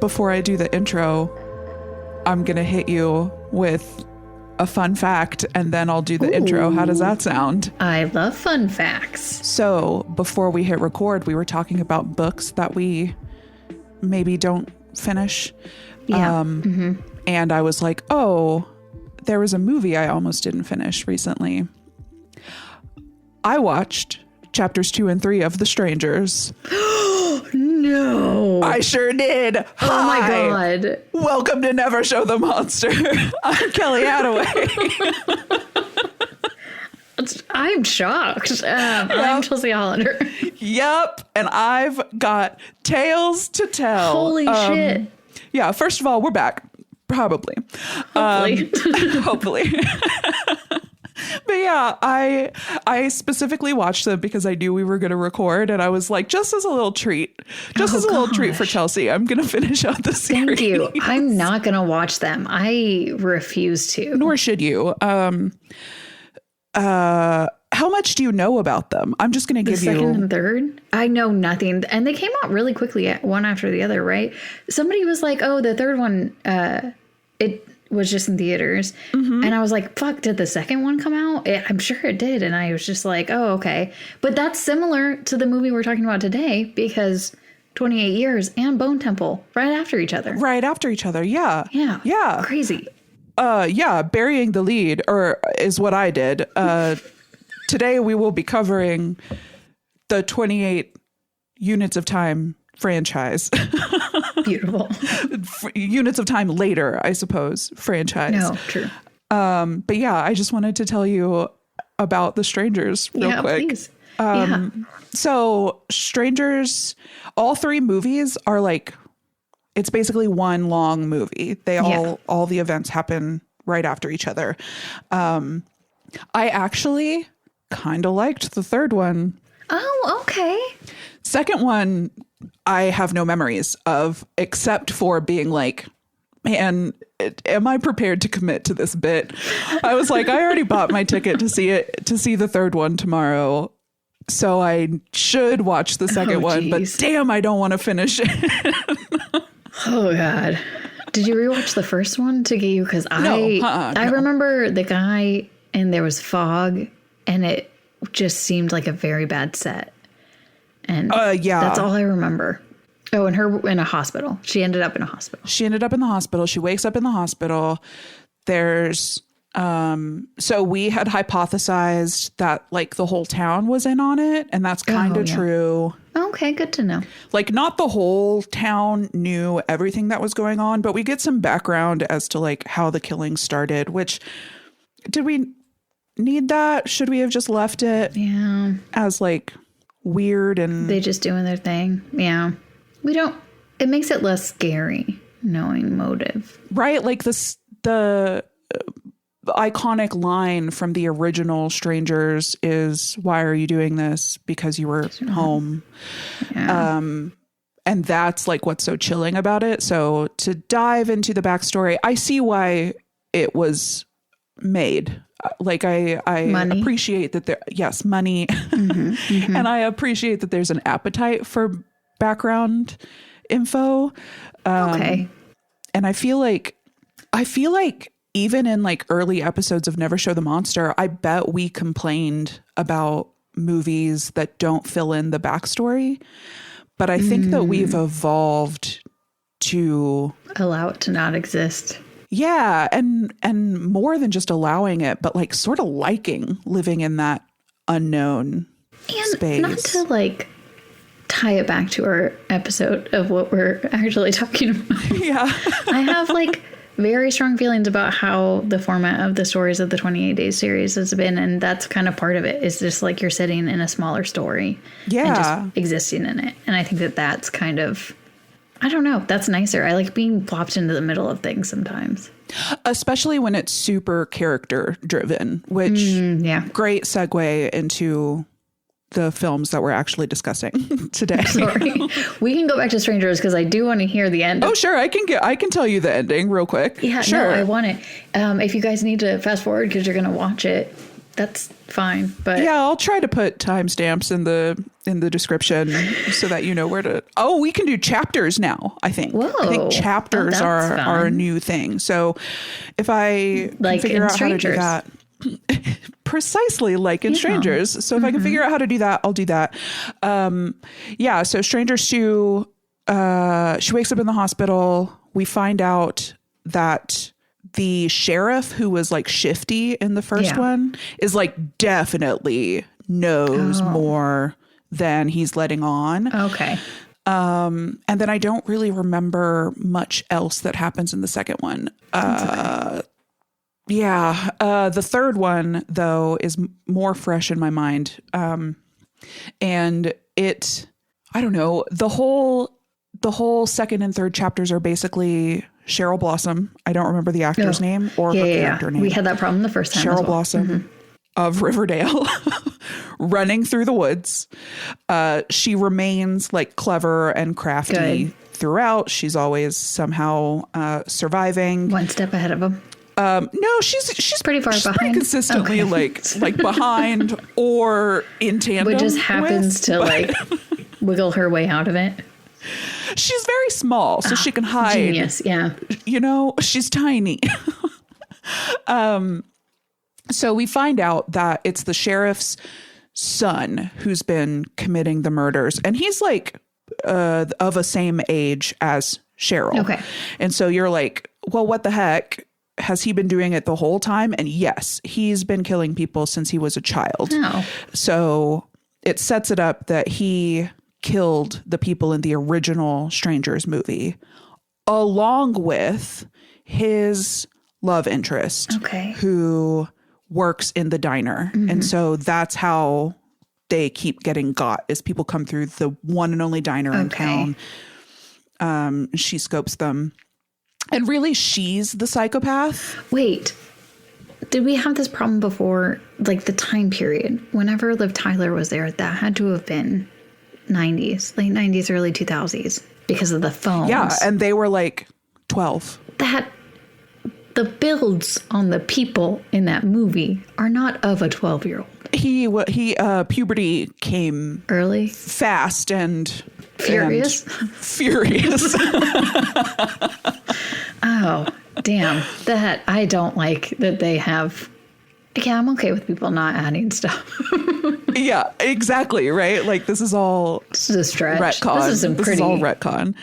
before I do the intro, I'm going to hit you with a fun fact, and then I'll do the intro. How does that sound? I love fun facts. So before we hit record, we were talking about books that we maybe don't finish. Yeah. And I was like, oh, there was a movie I almost didn't finish recently. I watched chapters 2 and 3 of The Strangers. No. I sure did. Oh Hi. my God. Welcome to Never Show the Monster. I'm Kelly Attaway. I'm shocked. I'm Chelsea Hollander. Yep. And I've got tales to tell. Holy shit. Yeah. First of all, we're back. Probably. Hopefully. Hopefully. But yeah, I specifically watched them because I knew we were going to record, and I was like, just as a little treat, little treat for Chelsea, I'm going to finish out the series. Thank you. I'm not going to watch them. I refuse to. Nor should you. How much do you know about them? I'm just going to give you second and third. I know nothing, and they came out really quickly, one after the other. Right? Somebody was like, "Oh, the third one, it was just in theaters," and I was like, "Fuck! Did the second one come out?" I'm sure it did, and I was just like, "Oh, okay." But that's similar to the movie we're talking about today because 28 Years and Bone Temple right after each other. Right after each other. Yeah. Yeah. Yeah. Crazy. Yeah. Burying the lead, or is what I did. Today we will be covering the 28 Units of Time franchise. Beautiful. Units of Time later, I suppose, franchise. No, true. But yeah, I just wanted to tell you about The Strangers real quick. Please. So Strangers, all three movies are like, it's basically one long movie. They all the events happen right after each other. I actually kind of liked the third one. Oh, okay. Second one, I have no memories of, except for being like, man, am I prepared to commit to this bit? I was like, I already bought my ticket to see the third one tomorrow, so I should watch the second one. But damn, I don't want to finish it. Oh God, did you rewatch the first one to get you? Because I remember the guy and there was fog, and it just seemed like a very bad set. And that's all I remember. Oh, and her in a hospital. She ended up in a hospital. She wakes up in the hospital. There's, so we had hypothesized that like the whole town was in on it. And that's kind of true. Okay, good to know. Like not the whole town knew everything that was going on, but we get some background as to like how the killing started, which did we need that? Should we have just left it as like weird and they just doing their thing? Yeah. We don't, it makes it less scary knowing motive. Right? Like the iconic line from the original Strangers is, why are you doing this? Because you were home. Yeah. And that's like what's so chilling about it. So to dive into the backstory, I see why it was made. Like I appreciate that there, money. And I appreciate that there's an appetite for background info. Okay. And I feel like even in like early episodes of Never Show the Monster, I bet we complained about movies that don't fill in the backstory. But I think that we've evolved to allow it to not exist. Yeah. And more than just allowing it, but like sort of liking living in that unknown space. Not to like tie it back to our episode of what we're actually talking about. Yeah. I have like very strong feelings about how the format of the Stories of the 28 Days series has been. And that's kind of part of it, is just like you're sitting in a smaller story. Yeah. And just existing in it. And I think that that's kind of, I don't know, that's nicer. I like being plopped into the middle of things sometimes. Especially when it's super character driven, which great segue into the films that we're actually discussing today. Sorry. We can go back to Strangers because I do want to hear the end. Oh, sure. I can tell you the ending real quick. Yeah, sure. No, I want it. If you guys need to fast forward because you're going to watch it, that's fine. But yeah, I'll try to put timestamps in in the description so that you know where to. Oh, we can do chapters now, I think. Whoa. I think chapters are a new thing. So if I like figure out Strangers. how to do that. Precisely like in Strangers. So if I can figure out how to do that, I'll do that. So Strangers 2, she wakes up in the hospital. We find out that the sheriff who was like shifty in the first one is like definitely knows more than he's letting on. Okay. And then I don't really remember much else that happens in the second one. The third one though is more fresh in my mind. And I don't know, the whole second and third chapters are basically Cheryl Blossom. I don't remember the actor's name or her character name. We had that problem the first time. Cheryl Blossom of Riverdale running through the woods. She remains like clever and crafty throughout. She's always somehow surviving. One step ahead of them. No, she's pretty far behind. Pretty consistently like behind or in tandem. But just happens to wiggle her way out of it. She's very small, so she can hide. Genius, yeah. You know, she's tiny. So we find out that it's the sheriff's son who's been committing the murders. And he's like of a same age as Cheryl. Okay. And so you're like, well, what the heck? Has he been doing it the whole time? And yes, he's been killing people since he was a child. Oh. So it sets it up that he killed the people in the original Strangers movie, along with his love interest, who works in the diner. And so that's how they keep getting got, is people come through the one and only diner in town. She scopes them. And really, she's the psychopath. Wait, did we have this problem before? Like the time period, whenever Liv Tyler was there, that had to have been 90s, late 90s, early 2000s, because of the phones. Yeah, and they were like 12. The builds on the people in that movie are not of a 12-year-old. He puberty came early, fast, and furious. Oh, damn. That I don't like that they have. Yeah, I'm okay with people not adding stuff. Yeah, exactly. Right. Like this is all a stretch. Retcon. This is all retcon.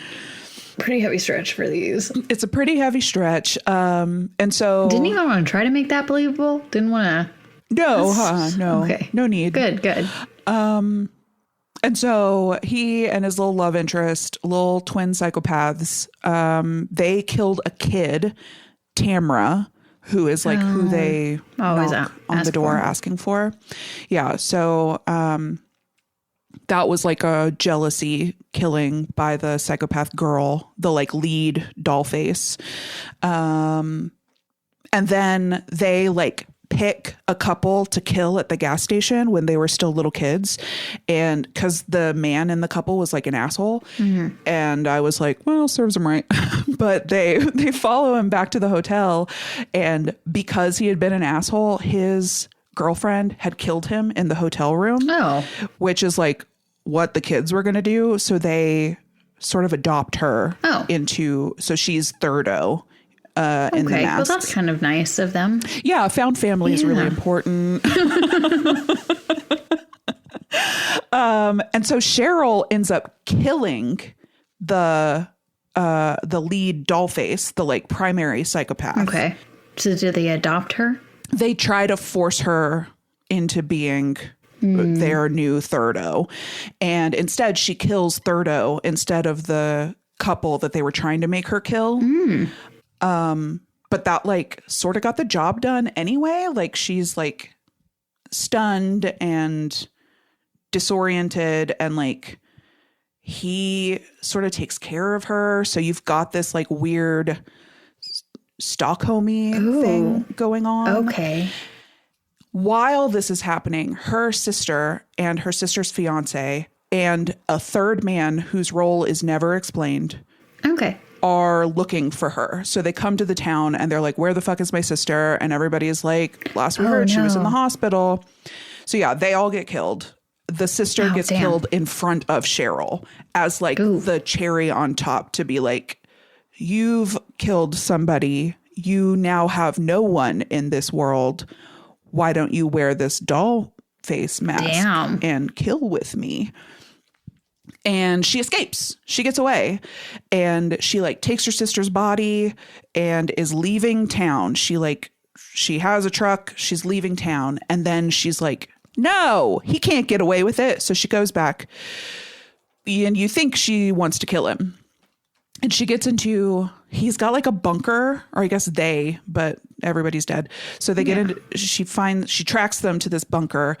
Pretty heavy stretch for these. It's a pretty heavy stretch. And so didn't even want to try to make that believable. Didn't want to. No, no. Okay. No need. Good. And so he and his little love interest, little twin psychopaths, they killed a kid, Tamra, who is like who they always knock on the door asking for. Yeah. So that was like a jealousy killing by the psychopath girl, the like lead dollface. And then they like pick a couple to kill at the gas station when they were still little kids. And because the man in the couple was like an asshole. And I was like, well, serves him right. But they follow him back to the hotel. And because he had been an asshole, his girlfriend had killed him in the hotel room. Oh. Which is like what the kids were going to do. So they sort of adopt her into, so she's thirdo. In the mask. Well, that's kind of nice of them. Yeah, found family is really important. And so Cheryl ends up killing the lead dollface, the like primary psychopath. Okay. So do they adopt her? They try to force her into being their new thirdo. And instead she kills thirdo instead of the couple that they were trying to make her kill. But that like sort of got the job done anyway. Like she's like stunned and disoriented, and like he sort of takes care of her. So you've got this like weird Stockholm-y thing going on. Okay. While this is happening, her sister and her sister's fiance and a third man whose role is never explained. Okay. Are looking for her. So they come to the town and they're like, where the fuck is my sister? And everybody is like, last we heard she was in the hospital. So yeah, they all get killed. the sister gets killed in front of Cheryl as like the cherry on top to be like, you've killed somebody. You now have no one in this world. Why don't you wear this doll face mask and kill with me? And she escapes. She gets away and she like takes her sister's body and is leaving town. She has a truck. She's leaving town. And then she's like, no, he can't get away with it. So she goes back and you think she wants to kill him. And she gets he's got like a bunker, or I guess but everybody's dead. So they get into, she tracks them to this bunker,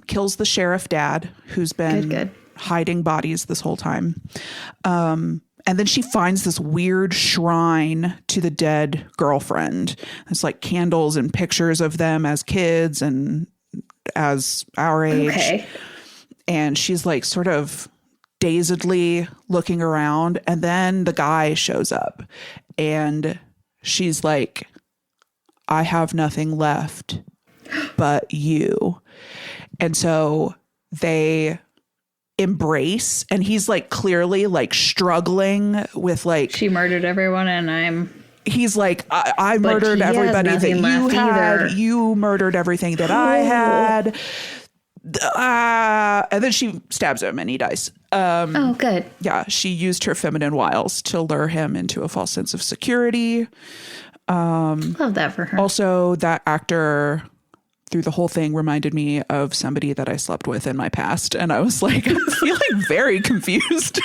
kills the sheriff dad who's been hiding bodies this whole time. And then she finds this weird shrine to the dead girlfriend. It's like candles and pictures of them as kids and as our age. Okay. And she's like sort of dazedly looking around, and then the guy shows up and she's like, I have nothing left but you. And so they embrace, and he's like clearly like struggling with like, she murdered everyone and he's like, I murdered everybody that you had. You murdered everything that I had. And then she stabs him and he dies. Oh, good. Yeah, she used her feminine wiles to lure him into a false sense of security. Love that for her. Also, that actor through the whole thing reminded me of somebody that I slept with in my past. And I was like, I'm feeling very confused.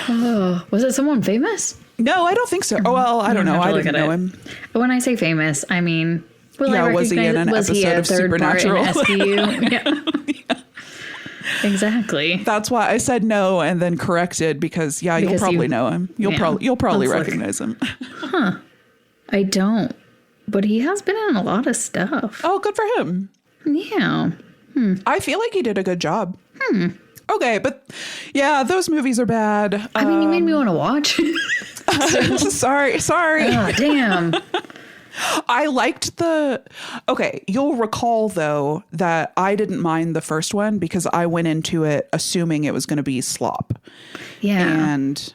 Oh, was it someone famous? No, I don't think so. Oh, well, I don't know. I didn't know him. When I say famous, I mean, was he in an episode of Supernatural? Yeah. Exactly. That's why I said no and then corrected because you'll probably know him. You'll probably recognize him. Huh. I don't. But he has been in a lot of stuff. Oh, good for him. Yeah. I feel like he did a good job. Okay, but yeah, those movies are bad. I mean, you made me want to watch. Sorry. Oh, damn. I liked you'll recall though that I didn't mind the first one because I went into it assuming it was going to be slop. Yeah. And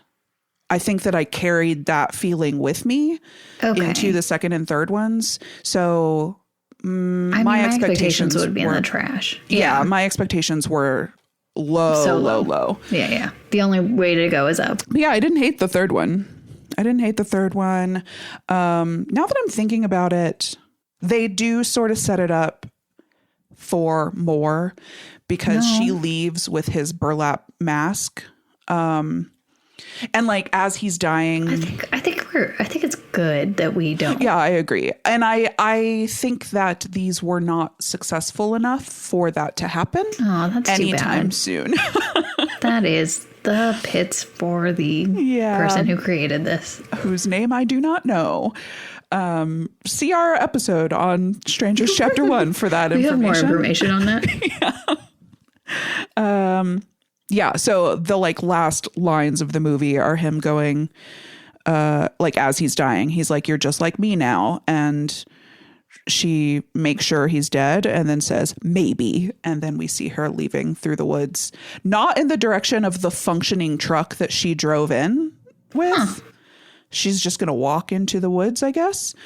I think that I carried that feeling with me into the second and third ones. So my expectations would be in the trash. Yeah. My expectations were low. Yeah. The only way to go is up. But yeah, I didn't hate the third one. Now that I'm thinking about it, they do sort of set it up for more because she leaves with his burlap mask. And like as he's dying, I think it's good that we don't. Yeah, I agree. And I think that these were not successful enough for that to happen. Oh, that's anytime soon. That is the pits for the person who created this, whose name I do not know. See our episode on Strangers Chapter 1 for that information. We have more information on that. Yeah. So the like last lines of the movie are him going, like as he's dying, he's like, "You're just like me now." And she makes sure he's dead and then says, "Maybe." And then we see her leaving through the woods, not in the direction of the functioning truck that she drove in with. She's just going to walk into the woods, I guess.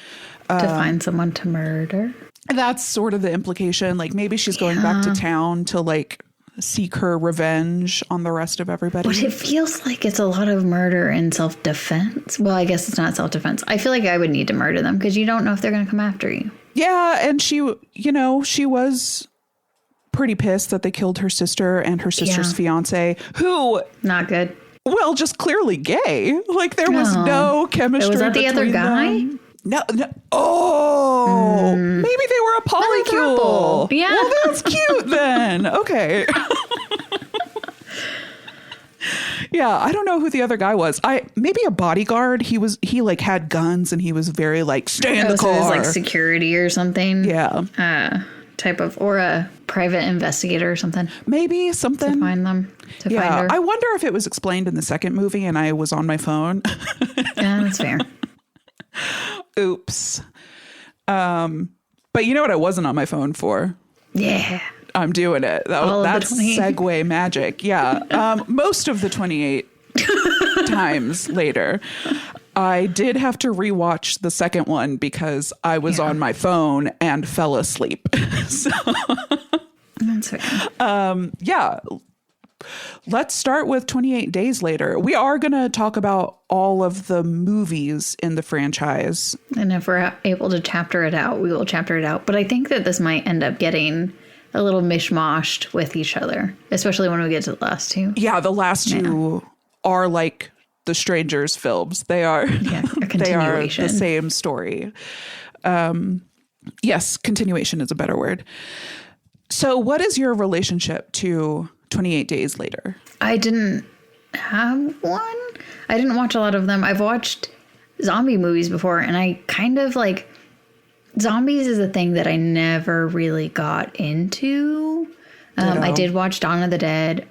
To find someone to murder. That's sort of the implication. Like maybe she's going back to town to like seek her revenge on the rest of everybody. But it feels like it's a lot of murder and self-defense. Well, I guess it's not self-defense. I feel like I would need to murder them because you don't know if they're going to come after you. Yeah, and she was pretty pissed that they killed her sister and her sister's fiance, who... Not good. Well, just clearly gay. Like there was no chemistry. Was that the other guy? Them. No. Oh, maybe they were a polycule. Yeah. Well, that's cute then. Okay. Yeah, I don't know who the other guy was. Maybe a bodyguard. He like had guns and he was very like stay in the car. So it was like security or something. Yeah. Type of, or a private investigator or something. Maybe something to find them. Find her. I wonder if it was explained in the second movie and I was on my phone. Yeah, that's fair. Oops. But you know what I wasn't on my phone for? Yeah. I'm doing it. That's segue magic. Yeah. Most of the 28 times later, I did have to rewatch the second one because I was on my phone and fell asleep. So, that's fair. Yeah. Let's start with 28 Days Later. We are going to talk about all of the movies in the franchise. And if we're able to chapter it out, we will chapter it out. But I think that this might end up getting a little mishmashed with each other, especially when we get to the last two. Yeah, the last two are like the Strangers films. They are, they are the same story. Yes, continuation is a better word. So what is your relationship to 28 Days Later? I didn't have one. I didn't watch a lot of them. I've watched zombie movies before, and I kind of like... Zombies is a thing that I never really got into. I did watch Dawn of the Dead,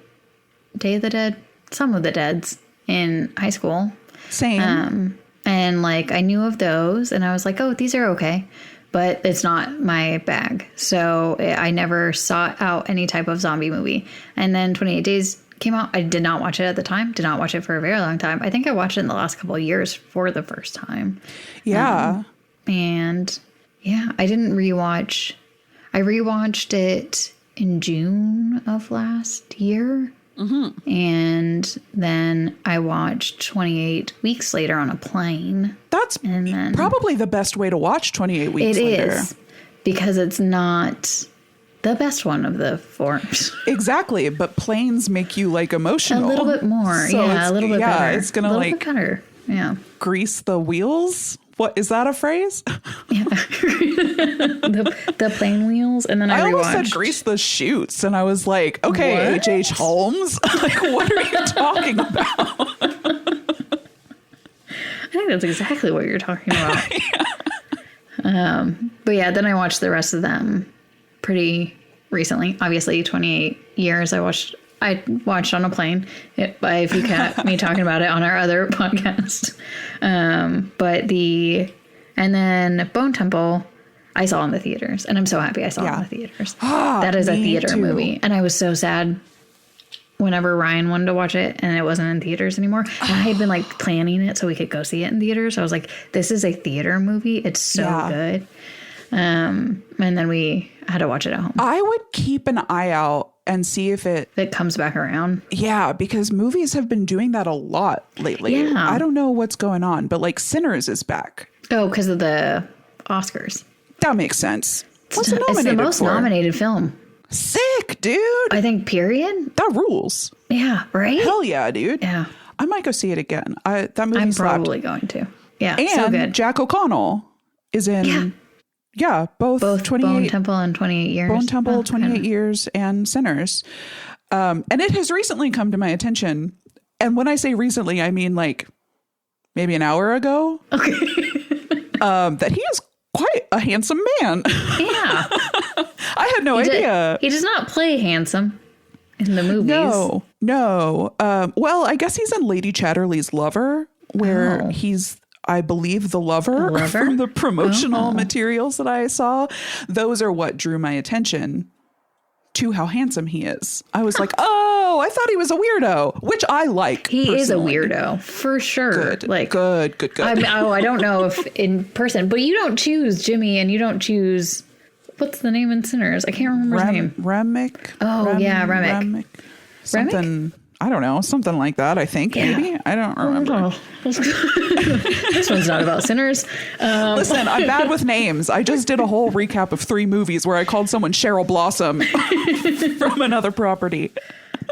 Day of the Dead, some of the Deads in high school. Same. And like I knew of those, and I was like, oh, these are okay. But it's not my bag. So I never sought out any type of zombie movie. And then 28 Days came out. I did not watch it at the time. Did not watch it for a very long time. I think I watched it in the last couple of years for the first time. Yeah. And yeah, I didn't rewatch. I rewatched it in June of last year. Mm-hmm. And then I watched 28 Weeks Later on a plane. That's probably the best way to watch 28 Weeks Later. It is, because it's not the best one of the four. Exactly, but planes make you like emotional. A little bit more, so a little bit better. Yeah, it's gonna like better. Yeah, grease the wheels. What is that a phrase? Yeah, the plane wheels, and then I almost said grease the chutes, and I was like, okay, H.H. Holmes, like what are you talking about? I think that's exactly what you're talking about. Yeah. But yeah, then I watched the rest of them pretty recently. Obviously, 28 years. I watched on a plane. If you count me talking about it on our other podcast. And then Bone Temple, I saw in the theaters, and I'm so happy I saw it in the theaters. That is a theater movie, and I was so sad whenever Ryan wanted to watch it and it wasn't in theaters anymore. And I had been like planning it so we could go see it in theaters. So I was like, this is a theater movie. It's so good. And then we had to watch it at home. I would keep an eye out and see if it comes back around. Yeah, because movies have been doing that a lot lately. Yeah. I don't know what's going on, but like Sinners is back. Oh, because of the Oscars. That makes sense. What's it nominated It's the most for? Nominated film. Sick, dude. I think, period. That rules. Yeah, right? Hell yeah, dude. Yeah. I might go see it again. That movie I'm slapped. probably going to. Yeah, and so good. Jack O'Connell is in... Yeah, both 28, Bone Temple and 28 Years. Bone Temple, 28 Years, and Sinners. And it has recently come to my attention. And when I say recently, I mean like maybe an hour ago. Okay. That he is quite a handsome man. Yeah. I had no idea. He does not play handsome in the movies. No. Well, I guess he's in Lady Chatterley's Lover, where he's... I believe the lover from the promotional materials that I saw. Those are what drew my attention to how handsome he is. I was like, oh, I thought he was a weirdo, which I like. He personally. Is a weirdo for sure. Good. Like good. I don't know if in person, but you don't choose Jimmy and you don't choose, what's the name in Sinners? I can't remember his name. Remick. Oh, Remick. Something. Remick? I don't know. Something like that, I think. Yeah. Maybe. I don't remember. This one's not about Sinners. Listen, I'm bad with names. I just did a whole recap of 3 movies where I called someone Cheryl Blossom from another property.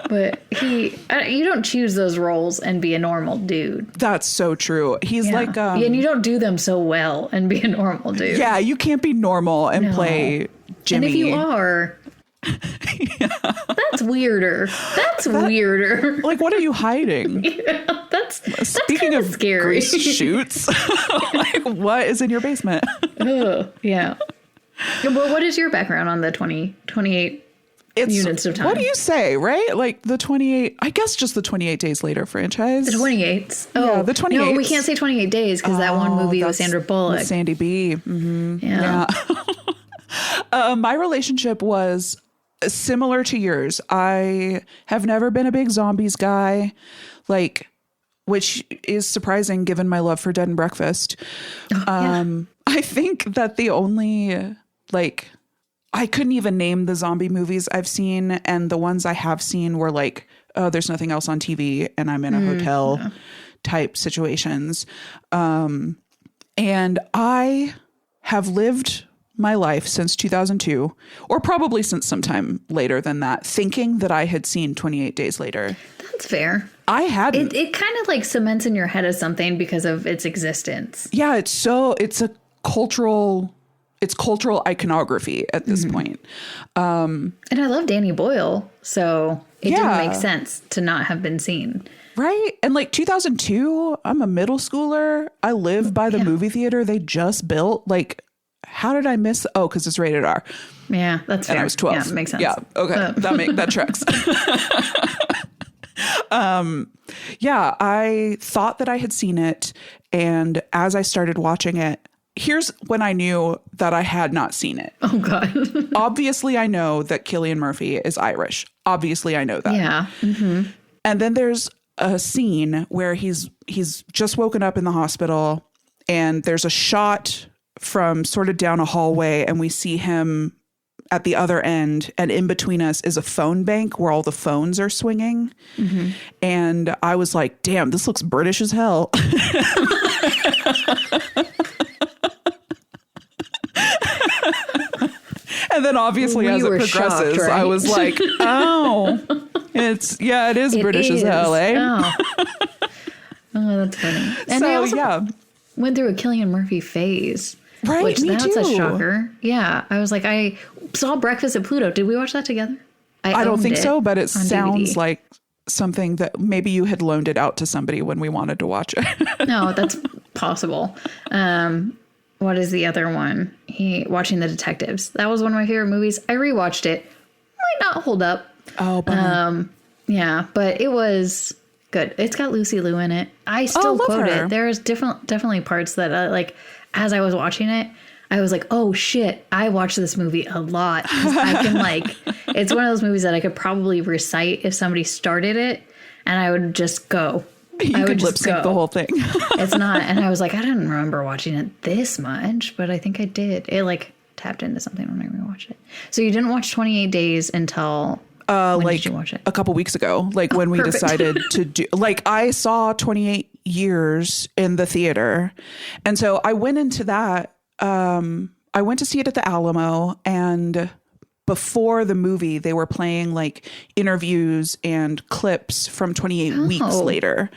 But you don't choose those roles and be a normal dude. That's so true. He's like... and you don't do them so well and be a normal dude. Yeah, you can't be normal and play Jimmy. And if you are... That's weirder. That's weirder. Like, what are you hiding? Yeah, that's Speaking of scary. Grease shoots, like, what is in your basement? Yeah. Well, what is your background on the 28 units of time? What do you say, right? Like the 28, I guess just the 28 Days Later franchise. The 28s. Oh, yeah, the 28s. No, we can't say 28 days because that one movie with Sandra Bullock. With Sandy B. Mm-hmm. Yeah. My relationship was similar to yours. I have never been a big zombies guy, like, which is surprising given my love for Dead and Breakfast. I think that the only, like, I couldn't even name the zombie movies I've seen. And the ones I have seen were like, oh, there's nothing else on TV and I'm in a hotel type situations. And I have lived my life since 2002, or probably since sometime later than that, thinking that I had seen 28 Days Later. That's fair. I hadn't. It kind of like cements in your head as something because of its existence. Yeah, it's a cultural iconography at this point. And I love Danny Boyle, so it didn't make sense to not have been seen. Right. And like 2002, I'm a middle schooler. I live by the movie theater they just built. Like, how did I miss? Oh, because it's rated R. Yeah, that's fair. And I was 12. Yeah, makes sense. Yeah. Okay. That tracks. Yeah, I thought that I had seen it. And as I started watching it, here's when I knew that I had not seen it. Oh, God. Obviously, I know that Cillian Murphy is Irish. Obviously, I know that. Yeah. Mm-hmm. And then there's a scene where he's just woken up in the hospital and there's a shot from sort of down a hallway and we see him at the other end, and in between us is a phone bank where all the phones are swinging. Mm-hmm. And I was like, damn, this looks British as hell. And then obviously as it progresses, shocked, right? I was like, oh, it is British as hell, eh? Oh, that's funny. And I also went through a Cillian Murphy phase. Right, which me that's too. A shocker. Yeah, I was like, I saw Breakfast at Pluto. Did we watch that together? I don't think so, but it sounds DVD. Like something that maybe you had loaned it out to somebody when we wanted to watch it. No, that's possible. What is the other one? Watching The Detectives. That was one of my favorite movies. I rewatched it. Might not hold up. Oh, bummer. Yeah, but it was good. It's got Lucy Liu in it. I still quote it. There's definitely parts that like as I was watching it, I was like, oh shit, I watched this movie a lot. I can like, it's one of those movies that I could probably recite if somebody started it and I would just go. I would lip sync the whole thing. It's not. And I was like, I didn't remember watching it this much, but I think I did. It like tapped into something when I rewatched it. So you didn't watch 28 Days until when did you watch it? A couple weeks ago, like when we decided to do, like I saw 28 Years in the theater. And so I went into that. I went to see it at the Alamo, and before the movie, they were playing like interviews and clips from 28 weeks later.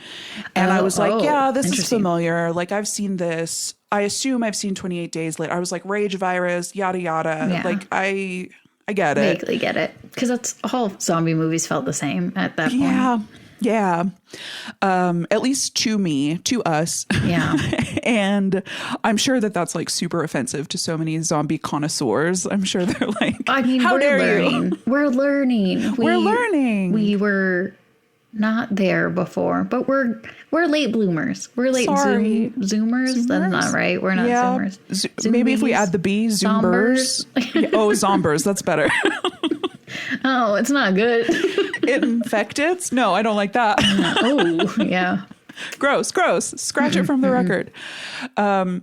And I was like, yeah, this is familiar. Like I've seen this. I assume I've seen 28 Days Later. I was like, rage virus, yada, yada. Yeah. Like I get it. Vaguely get it. Because that's all zombie movies felt the same at that point. Yeah. At least to us. Yeah. And I'm sure that that's like super offensive to so many zombie connoisseurs. I'm sure they're like, I mean, how dare you? We're learning. We're learning. We were not there before, but we're late bloomers. We're late zoomers. That's not right. We're not zoomers. Maybe if we add the B, zoomers. Zombers. That's better. Oh, it's not good. Infected? No, I don't like that. Oh, yeah. Gross. Scratch it from the record. I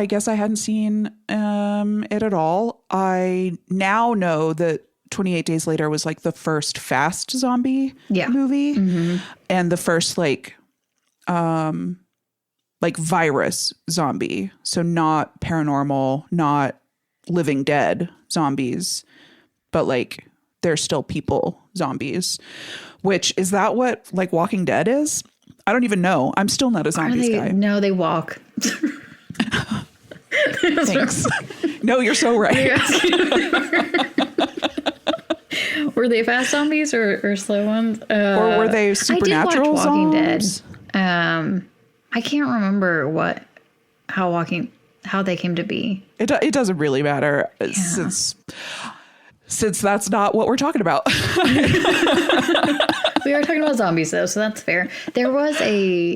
guess I hadn't seen it at all. I now know that 28 Days Later was like the first fast zombie movie. Mm-hmm. And the first like virus zombie. So not paranormal, not Living Dead zombies, but like they're still people zombies, which is that what like Walking Dead is? I don't even know. I'm still not a zombies guy. No, they walk. Thanks. No, you're so right. Were they fast zombies or slow ones? Or were they supernatural zombies? I can't remember how they came to be. It doesn't really matter since that's not what we're talking about. We are talking about zombies though, so that's fair. There was a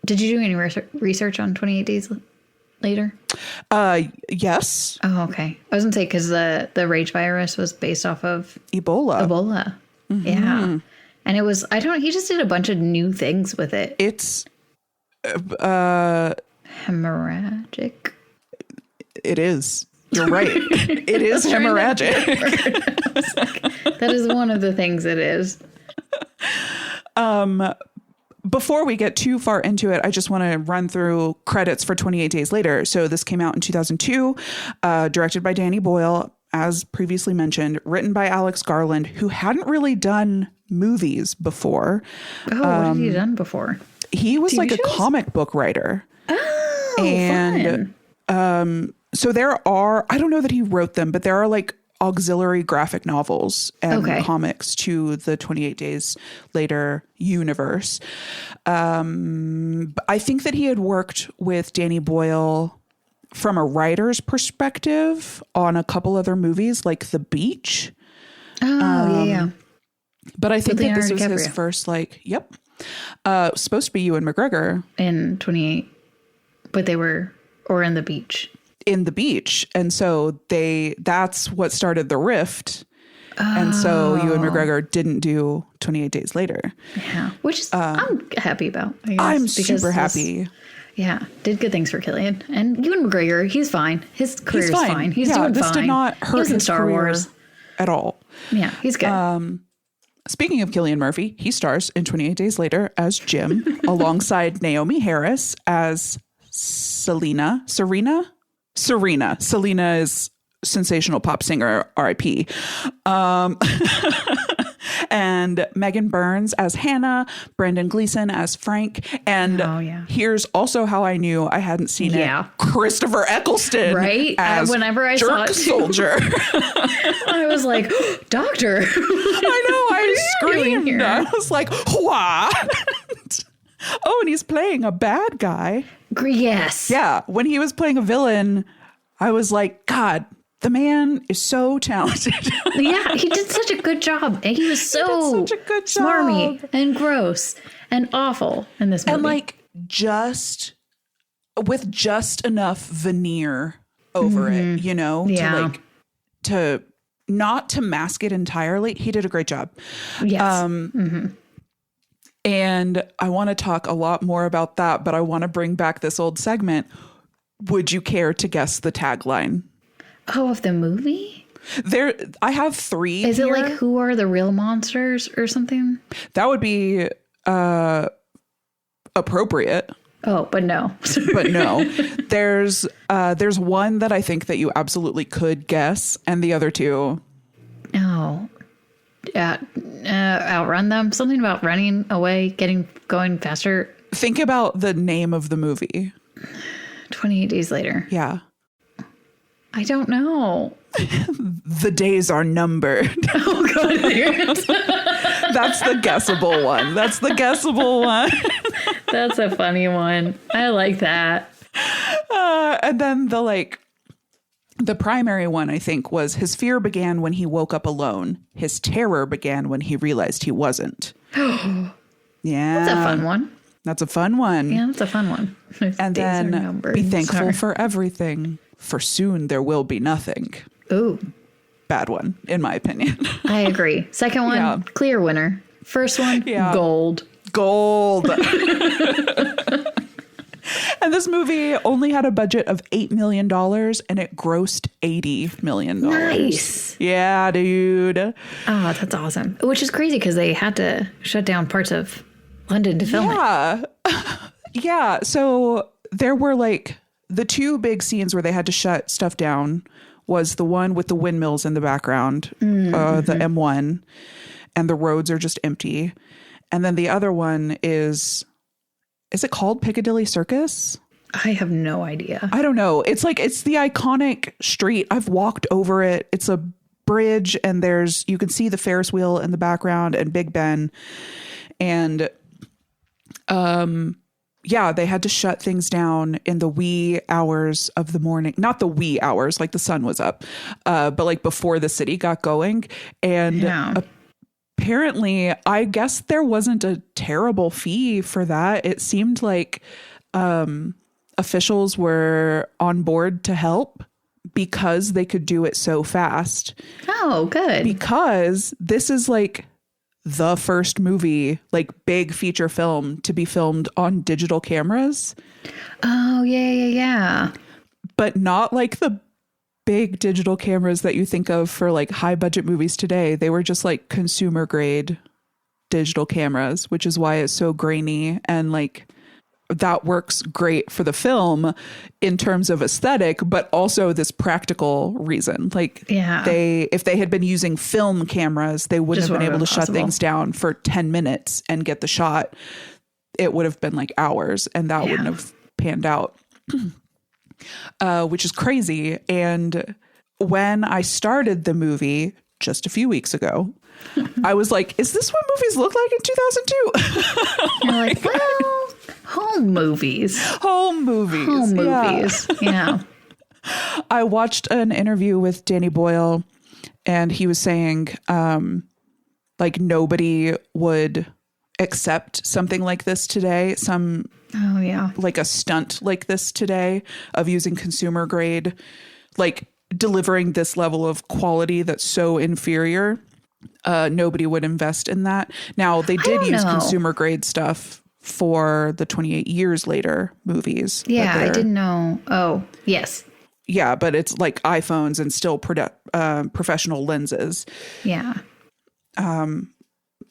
did you do any research on 28 Days later? Yes. Oh, okay. I was going to say, because the rage virus was based off of Ebola. Mm-hmm. Yeah. And it was, he just did a bunch of new things with it. It's hemorrhagic. It is. You're right. It is hemorrhagic. That is one of the things it is. Before we get too far into it, I just want to run through credits for 28 Days Later. So this came out in 2002, directed by Danny Boyle, as previously mentioned, written by Alex Garland, who hadn't really done movies before. Oh, what had he done before? He was TV like shows? a comic book writer. Oh, and fun. So there are, I don't know that he wrote them, but there are like auxiliary graphic novels and comics to the 28 Days Later universe. I think that he had worked with Danny Boyle from a writer's perspective on a couple other movies like The Beach. Oh, yeah. But I think that this was his first, supposed to be Ewan McGregor. In 28, but they were, or in The Beach. In The Beach. And so that's what started the rift. And so Ewan McGregor didn't do 28 Days Later. Yeah. Which is, I'm happy about. I guess, I'm super happy. Yeah. Did good things for Killian. And Ewan McGregor, he's fine. His career's fine. He's doing this fine. Did not hurt his Star career Wars at all. Yeah, he's good. Speaking of Cillian Murphy, he stars in 28 Days Later as Jim alongside Naomi Harris as Serena. Selena is sensational pop singer, R.I.P. And Megan Burns as Hannah, Brendan Gleeson as Frank. And here's also how I knew I hadn't seen it. Christopher Eccleston as whenever I Jerk saw it Soldier. I was like, Doctor. I know, I screamed. I was like, what? Oh, and he's playing a bad guy. Yes. Yeah. When he was playing a villain, I was like, God, the man is so talented. Yeah, he did such a good job. And he was so smarmy and gross and awful in this movie. And like with just enough veneer over it, you know, to not to mask it entirely. He did a great job. Yes. And I want to talk a lot more about that, but I want to bring back this old segment. Would you care to guess the tagline? Oh, of the movie? I have 3. Is it like Who Are the Real Monsters or something? That would be appropriate. Oh, but no. But no. There's one that I think that you absolutely could guess, and the other 2. No. Outrun them. Something about running away, going faster. Think about the name of the movie. 28 Days Later. Yeah. I don't know. The days are numbered. Oh, God. That's the guessable one. That's a funny one. I like that. And then the primary one, I think, was his fear began when he woke up alone. His terror began when he realized he wasn't. Yeah. That's a fun one. That's a fun one. Yeah, that's a fun one. And then be thankful for everything, for soon there will be nothing. Ooh. Bad one, in my opinion. I agree. Second one, clear winner. First one, gold. And this movie only had a budget of $8 million and it grossed $80 million. Nice. Yeah, dude. Oh, that's awesome. Which is crazy because they had to shut down parts of London to film it. Yeah. So there were the 2 big scenes where they had to shut stuff down was the one with the windmills in the background, the M1, and the roads are just empty. And then the other one is it called Piccadilly Circus? I have no idea. I don't know. It's the iconic street. I've walked over it. It's a bridge and you can see the Ferris wheel in the background and Big Ben. And they had to shut things down in the wee hours of the morning. Not the wee hours, like the sun was up, but before the city got going. And apparently, I guess there wasn't a terrible fee for that. It seemed like officials were on board to help because they could do it so fast. Oh, good. Because this is like the first movie, like big feature film to be filmed on digital cameras. Oh, yeah. But not like the big digital cameras that you think of for like high budget movies today. They were just like consumer grade digital cameras, which is why it's so grainy, and like that works great for the film in terms of aesthetic, but also this practical reason. Like if they had been using film cameras, they wouldn't have been able to shut things down for 10 minutes and get the shot. It would have been like hours, and that wouldn't have panned out, which is crazy. And when I started the movie just a few weeks ago, I was like, is this what movies look like in 2002? You're like, well, home movies. Home movies. Yeah. I watched an interview with Danny Boyle, and he was saying like nobody would accept something like this today. Like a stunt like this today of using consumer grade, like delivering this level of quality that's so inferior. Nobody would invest in that. Now, they did use consumer grade stuff for the 28 Years Later movies. Yeah, I didn't know. Oh, yes. Yeah, but it's like iPhones and still professional lenses. Yeah.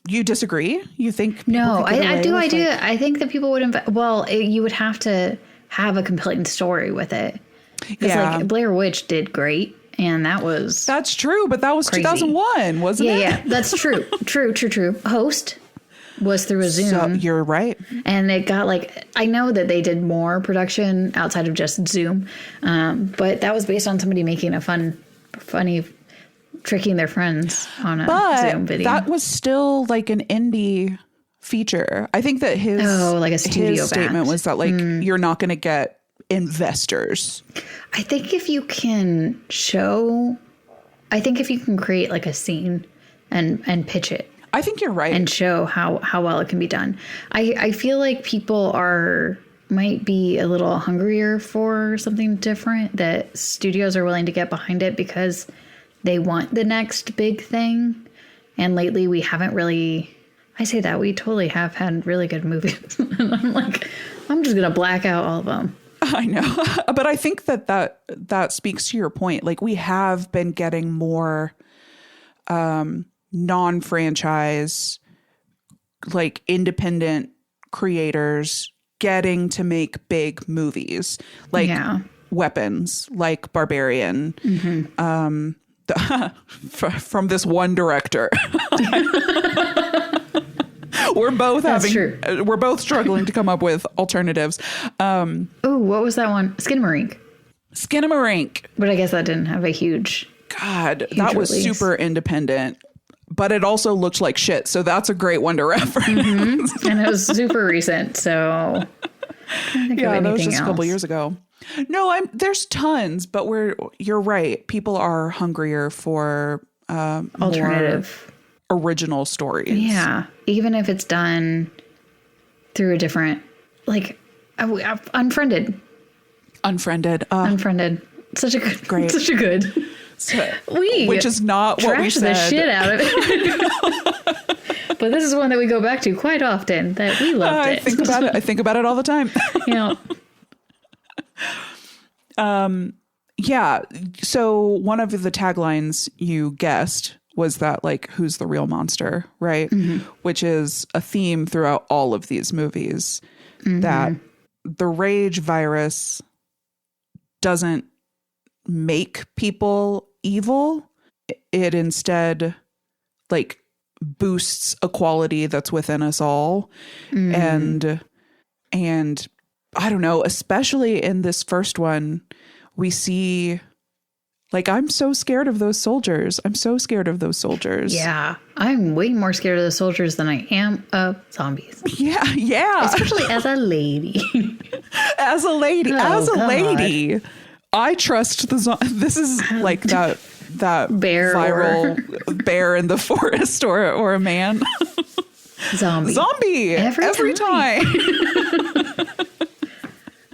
You disagree? You think? No, I do. I think that people would invest. Well, you would have to have a compelling story with it. Because like Blair Witch did great. And that's true, but that was crazy. 2001, wasn't it? Yeah, that's true. True. Host was through a Zoom. So, you're right. And it got like, I know that they did more production outside of just Zoom, but that was based on somebody making a funny, tricking their friends on a Zoom video. That was still like an indie feature. I think that his statement was that like you're not going to get investors. I think if you can create like a scene and pitch it. I think you're right. And show how well it can be done. I feel like people might be a little hungrier for something different, that studios are willing to get behind it because they want the next big thing. And lately we haven't really, I say that, we totally have had really good movies. And I'm like, I'm just going to black out all of them. I know. But I think that speaks to your point. Like, we have been getting more non-franchise, like independent creators getting to make big movies, like Weapons, like Barbarian, from this one director. We're both struggling to come up with alternatives. Oh, what was that one? Skinamarink. But I guess that didn't have a huge that was release. Super independent, but it also looked like shit. So that's a great one to reference. Mm-hmm. And it was super recent. So that was just a couple years ago. No, there's tons, but you're right. People are hungrier for alternative, more original stories. Yeah, even if it's done through a different, like, Unfriended. Such a good. Which is not what we said. The shit out of it. But this is one that we go back to quite often. That we loved it. I think about it all the time. Yeah. So one of the taglines you guessed was that, like, who's the real monster, right? Mm-hmm. Which is a theme throughout all of these movies. Mm-hmm. That the rage virus doesn't make people evil. It instead, like, boosts a quality that's within us all. Mm. And I don't know, especially in this first one, we see, like, I'm so scared of those soldiers. Yeah. I'm way more scared of the soldiers than I am of zombies. Yeah. Especially as a lady. As a lady. I trust this is like that bear viral bear in the forest or a man. Zombie. Every time.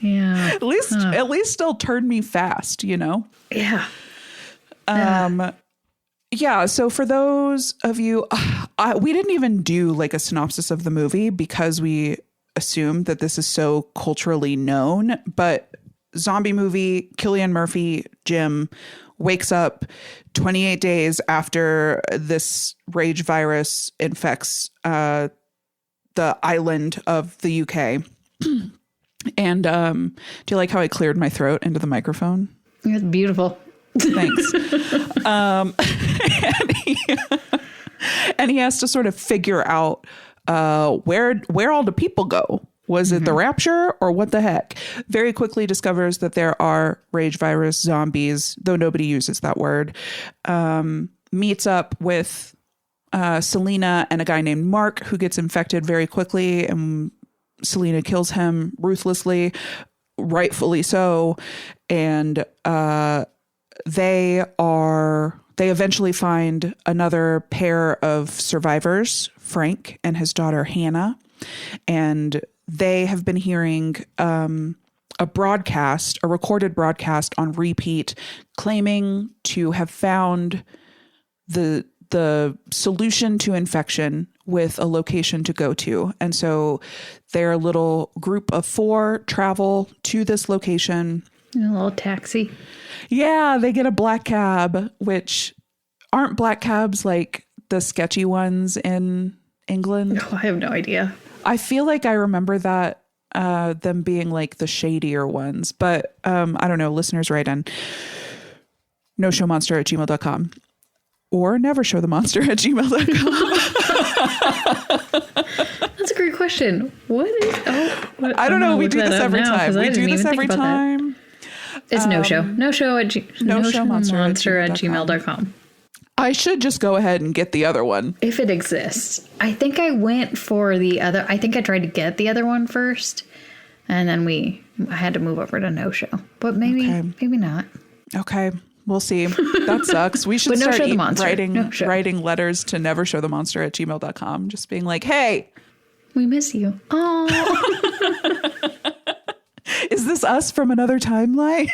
Yeah. At least they'll turn me fast, you know? Yeah. Yeah. So for those of you, we didn't even do like a synopsis of the movie because we assume that this is so culturally known, but zombie movie, Cillian Murphy, Jim, wakes up 28 days after this rage virus infects the island of the UK. And do you like how I cleared my throat into the microphone? It's beautiful. Thanks. And he has to sort of figure out where all the people go. Was it the rapture or what the heck? Very quickly discovers that there are rage virus zombies, though nobody uses that word. Meets up with Selena and a guy named Mark who gets infected very quickly, and Selena kills him ruthlessly, rightfully so. And they eventually find another pair of survivors, Frank and his daughter Hannah, and they have been hearing a recorded broadcast on repeat, claiming to have found the solution to infection with a location to go to. And so their little group of 4 travel to this location. A little taxi. Yeah, they get a black cab, which aren't black cabs like the sketchy ones in England. Oh, I have no idea. I feel like I remember that them being like the shadier ones, but I don't know. Listeners, write in noshowmonster@gmail.com or nevershowthemonster@gmail.com. That's a great question. What is? I don't know. We do this every time. We do this every time. It's no show. No show at noshowmonster@gmail.com. I should just go ahead and get the other one. If it exists. I think I went for the other. I think I tried to get the other one first. And then I had to move over to no show. But maybe not. Okay. We'll see. That sucks. We should start writing letters to nevershowthemonster@gmail.com. Just being like, hey. We miss you. Oh. Is this us from another timeline?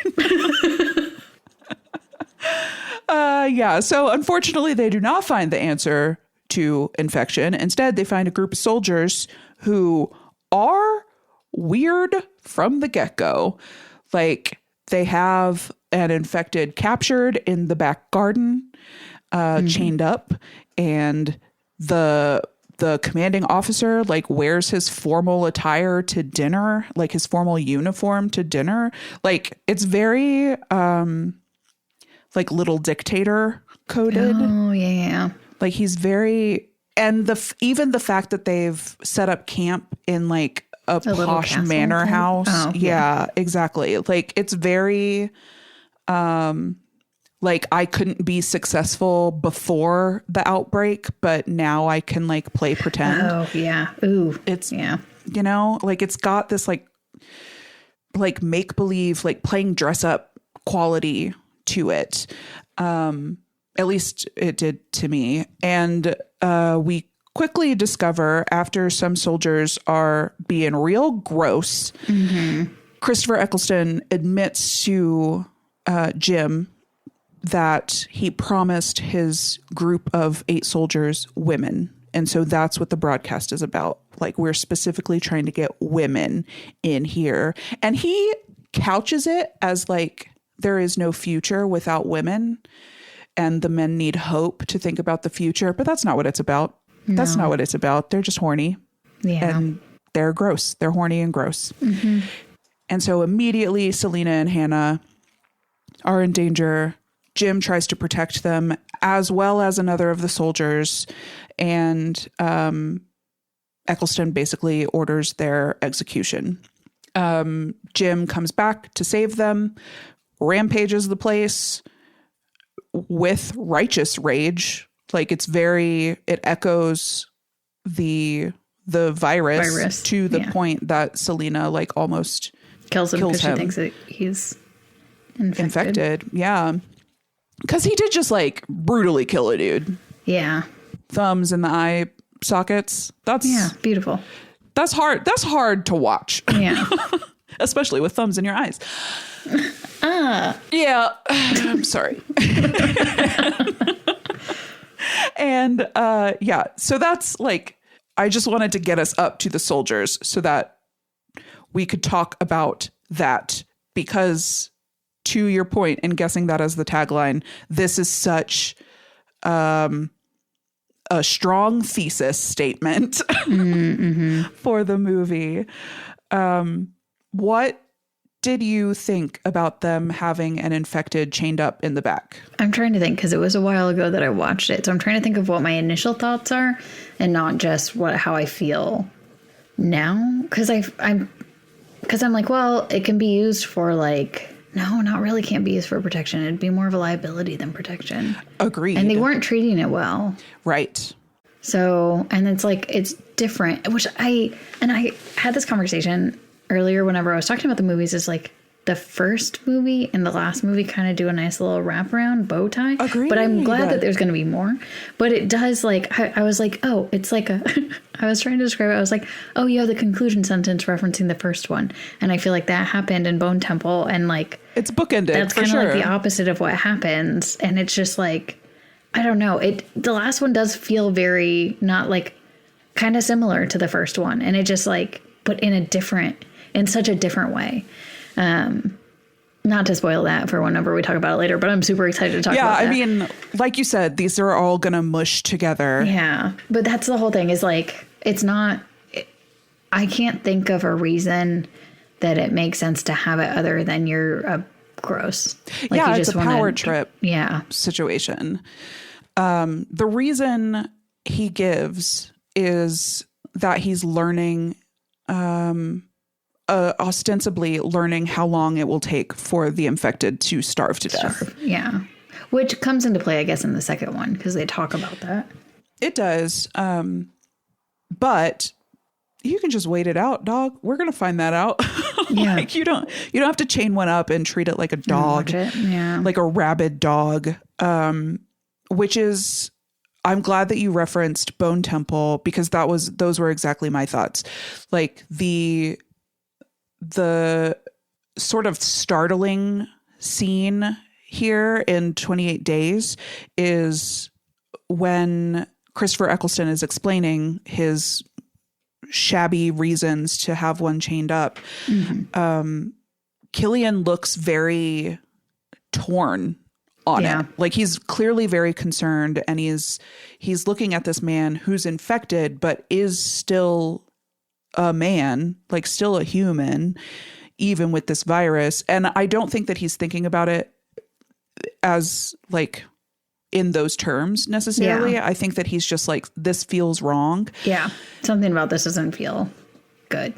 Yeah. So unfortunately, they do not find the answer to infection. Instead, they find a group of soldiers who are weird from the get-go. Like, they have an infected captured in the back garden, chained up, and the commanding officer like wears his formal attire to dinner, like his formal uniform to dinner. Like, it's very like Little Dictator coded. Oh yeah. Like, he's very, and even the fact that they've set up camp in like a posh manor house. Oh, yeah, exactly. Like, it's very like, I couldn't be successful before the outbreak, but now I can like play pretend. Oh yeah. Ooh. It's, you know, like, it's got this like make believe, like playing dress up quality to it. At least it did to me. And we quickly discover, after some soldiers are being real gross, Christopher Eccleston admits to Jim that he promised his group of 8 soldiers women. And so that's what the broadcast is about. Like, we're specifically trying to get women in here. And he couches it as like, there is no future without women, and the men need hope to think about the future. But that's not what it's about. No. That's not what it's about. They're just horny. Yeah. And they're gross. They're horny and gross. And so immediately Selena and Hannah are in danger. Jim tries to protect them, as well as another of the soldiers. And Eccleston basically orders their execution. Jim comes back to save them, rampages the place with righteous rage. Like, it echoes the virus to the point that Selena like almost kills him because she thinks that he's infected. Yeah. Because he did just like brutally kill a dude. Yeah. Thumbs in the eye sockets. That's beautiful. That's hard. That's hard to watch. Yeah. especially with thumbs in your eyes. Yeah, I'm sorry. And yeah, so that's like, I just wanted to get us up to the soldiers so that we could talk about that, because to your point in guessing that as the tagline, this is such a strong thesis statement for the movie. What did you think about them having an infected chained up in the back? I'm trying to think, because it was a while ago that I watched it. So I'm trying to think of what my initial thoughts are and not just how I feel now. Because I'm like, well, it can be used for like, no, not really can't be used for protection. It'd be more of a liability than protection. Agreed. And they weren't treating it well. Right. So, and it's like, it's different, which I had this conversation earlier whenever I was talking about the movies, is like the first movie and the last movie kind of do a nice little wraparound bow tie. Agreed. But I'm glad that there's going to be more. But it does, like, I was like, oh, it's like I was trying to describe it. I was like, oh, you have the conclusion sentence referencing the first one. And I feel like that happened in Bone Temple. And like, it's bookended. That's kind of like the opposite of what happens. And it's just like, I don't know. The last one does feel very not like kind of similar to the first one. And it just like, but in such a different way. Not to spoil that for whenever we talk about it later, but I'm super excited to talk about that. Yeah, I mean, like you said, these are all going to mush together. Yeah, but that's the whole thing, is like, it's not, I can't think of a reason that it makes sense to have it other than you're gross. Like, yeah, you it's just a power trip situation. The reason he gives is that he's learning, ostensibly learning how long it will take for the infected to starve to death. Yeah. Which comes into play, I guess, in the second one, because they talk about that. It does. But you can just wait it out, dog. We're going to find that out. Yeah. Like, you don't have to chain one up and treat it like a dog, like a rabid dog. Which is, I'm glad that you referenced Bone Temple, because those were exactly my thoughts. Like the sort of startling scene here in 28 Days is when Christopher Eccleston is explaining his shabby reasons to have one chained up. Killian looks very torn on it. Like, he's clearly very concerned, and he's looking at this man who's infected, but is still a man, like still a human, even with this virus. And I don't think that he's thinking about it as like in those terms necessarily. Yeah. I think that he's just like, this feels wrong. Yeah. Something about this doesn't feel good.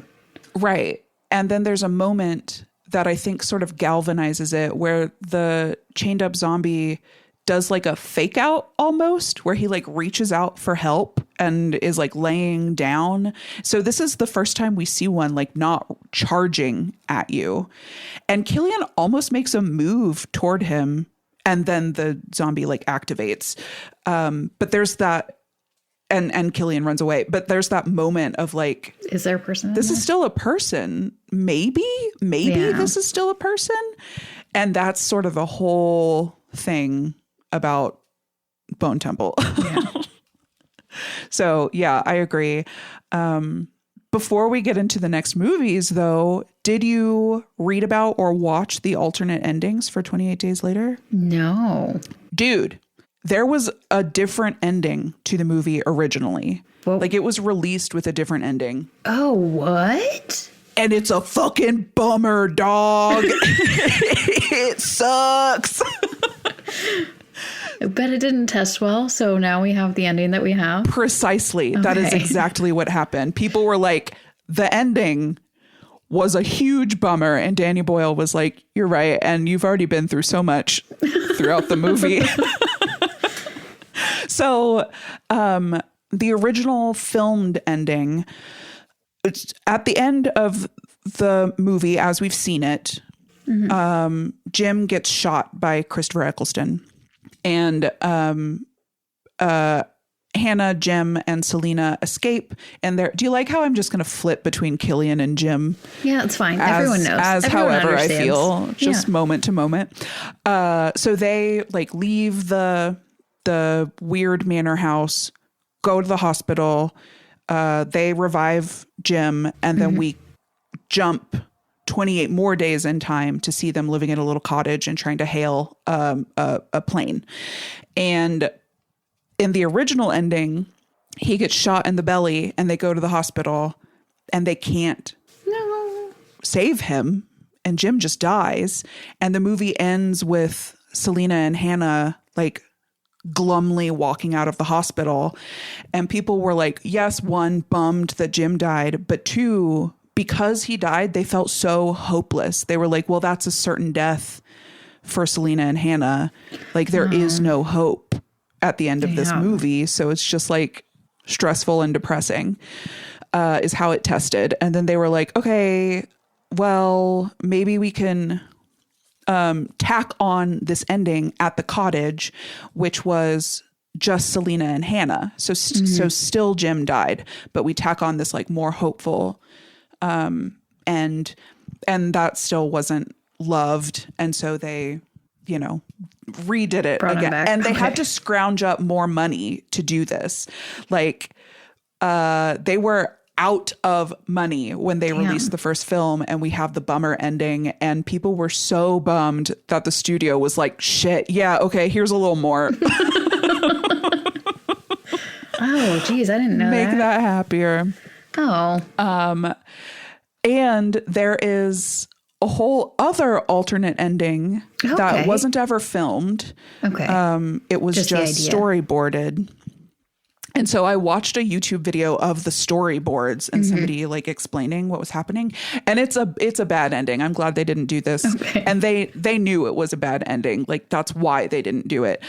Right. And then there's a moment that I think sort of galvanizes it, where the chained up zombie does like a fake out almost, where he like reaches out for help and is like laying down. So this is the first time we see one like not charging at you. And Killian almost makes a move toward him, and then the zombie like activates. But there's that, and Killian runs away. But there's that moment of like, is there a person? This is still a person. Maybe this is still a person. And that's sort of the whole thing about Bone Temple. Yeah. So yeah, I agree. Before we get into the next movies though, did you read about or watch the alternate endings for 28 Days Later? No. Dude, there was a different ending to the movie originally. Whoa. Like, it was released with a different ending. Oh, what? And it's a fucking bummer, dog. It sucks. But it didn't test well, so now we have the ending that we have. Precisely. Okay. That is exactly what happened. People were like, the ending was a huge bummer. And Danny Boyle was like, you're right. And you've already been through so much throughout the movie. So the original filmed ending, it's at the end of the movie, as we've seen it, Jim gets shot by Christopher Eccleston. And Hannah, Jim, and Selena escape. And do you like how I'm just going to flip between Killian and Jim? Yeah, it's fine. Everyone knows. Everyone however understands. I feel, just moment to moment. So they like leave the weird manor house, go to the hospital. They revive Jim, and then we jump 28 more days in time to see them living in a little cottage and trying to hail a plane. And in the original ending, he gets shot in the belly and they go to the hospital and they can't save him. And Jim just dies. And the movie ends with Selena and Hannah like glumly walking out of the hospital. And people were like, yes, one, bummed that Jim died, but two, because he died, they felt so hopeless. They were like, well, that's a certain death for Selena and Hannah. Like there is no hope at the end of this movie. So it's just like stressful and depressing is how it tested. And then they were like, okay, well, maybe we can tack on this ending at the cottage, which was just Selena and Hannah. So still Jim died, but we tack on this like more hopeful and that still wasn't loved. And so they, redid it again. And they had to scrounge up more money to do this. Like, they were out of money when they released the first film, and we have the bummer ending, and people were so bummed that the studio was like, shit, yeah, okay, here's a little more. Oh, geez, I didn't know Make that happier. Oh. And there is a whole other alternate ending that wasn't ever filmed. Okay. It was just storyboarded. And so I watched a YouTube video of the storyboards and somebody like explaining what was happening. And it's a bad ending. I'm glad they didn't do this. Okay. And they knew it was a bad ending. Like that's why they didn't do it.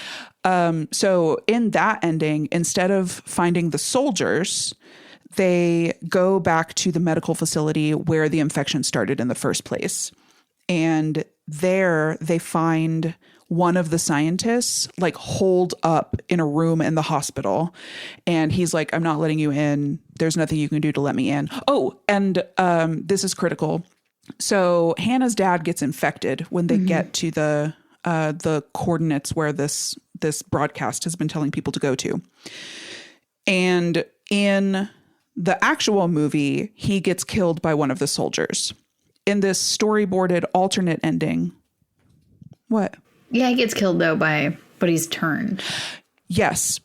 So in that ending, instead of finding the soldiers, they go back to the medical facility where the infection started in the first place. And there they find one of the scientists like holed up in a room in the hospital. And he's like, I'm not letting you in. There's nothing you can do to let me in. Oh, and this is critical. So Hannah's dad gets infected when they get to the coordinates where this broadcast has been telling people to go to. And in the actual movie, he gets killed by one of the soldiers. In this storyboarded alternate ending, what? Yeah, he gets killed though but he's turned. Yes,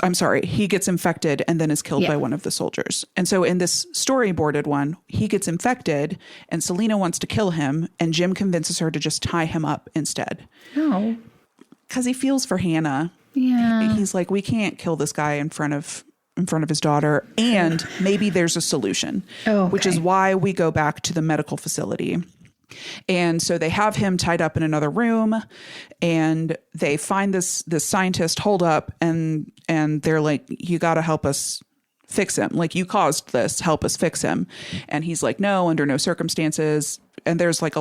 I'm sorry. He gets infected and then is killed by one of the soldiers. And so in this storyboarded one, he gets infected and Selena wants to kill him and Jim convinces her to just tie him up instead. No. Because he feels for Hannah. Yeah. He's like, we can't kill this guy in front of his daughter, and maybe there's a solution, which is why we go back to the medical facility. And so they have him tied up in another room, and they find this scientist holed up, and they're like, you got to help us fix him. Like, you caused this, help us fix him. And he's like, no, under no circumstances. And there's like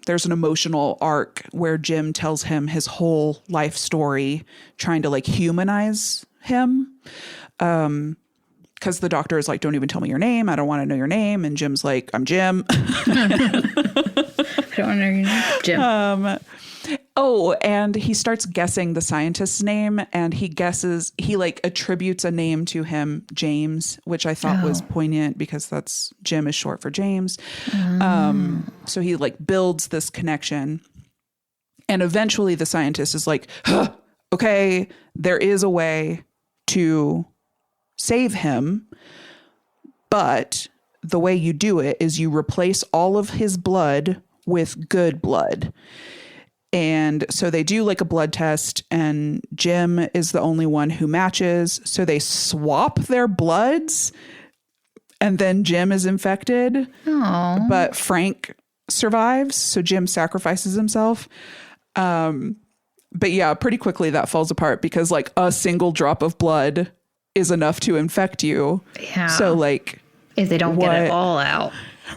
there's an emotional arc where Jim tells him his whole life story, trying to like humanize him. Because the doctor is like, don't even tell me your name. I don't want to know your name. And Jim's like, I'm Jim. I don't want to know your name. Jim. And he starts guessing the scientist's name, and he like attributes a name to him, James, which I thought was poignant because that's Jim is short for James. So he like builds this connection, and eventually the scientist is like, okay, there is a way to save him, but the way you do it is you replace all of his blood with good blood. And so they do like a blood test, and Jim is the only one who matches. So they swap their bloods, and then Jim is infected. Aww. But Frank survives. So Jim sacrifices himself. But yeah, pretty quickly that falls apart because like a single drop of blood is enough to infect you. Yeah. So like, if they don't get it all out.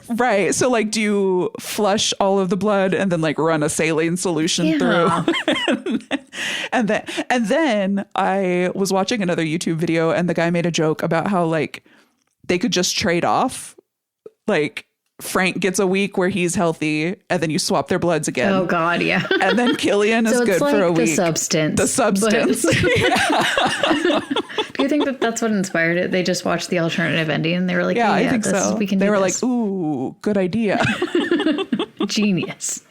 Right. So like, do you flush all of the blood and then like run a saline solution through? And then I was watching another YouTube video and the guy made a joke about how like they could just trade off. Like Frank gets a week where he's healthy and then you swap their bloods again. Oh God, yeah. And then Killian is good like for a week. The substance. Do you think that that's what inspired it? They just watched the alternative ending and they were like, yeah, I think so. We can they do were this. like, ooh, good idea. Genius.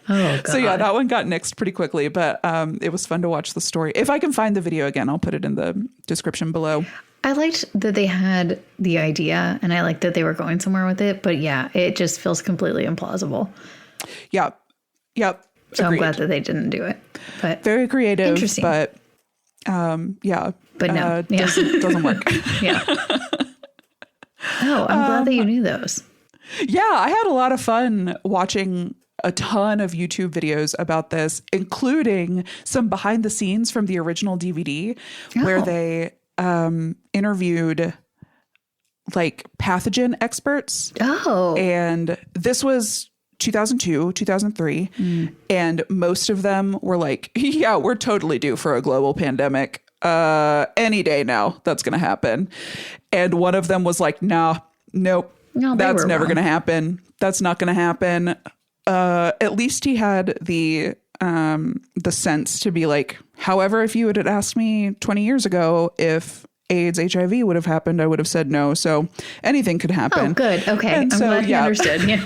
Oh God. So yeah, that one got nixed pretty quickly, but it was fun to watch the story. If I can find the video again, I'll put it in the description below. I liked that they had the idea and I liked that they were going somewhere with it. But yeah, it just feels completely implausible. Yeah. Yep. So Agreed. I'm glad that they didn't do it. But very creative. Interesting. But yeah. But no. Doesn't work. Yeah. Oh, I'm glad that you knew those. Yeah, I had a lot of fun watching a ton of YouTube videos about this, including some behind the scenes from the original DVD where they interviewed like pathogen experts. Oh. And this was 2002, 2003. And most of them were like, yeah, we're totally due for a global pandemic. Any day now, that's going to happen. And one of them was like, nope, that's never going to happen. That's not going to happen. At least he had the sense to be like, however, if you had asked me 20 years ago if AIDS, HIV would have happened, I would have said no. So anything could happen. Oh, good. Okay. And I'm glad you understood. Yeah.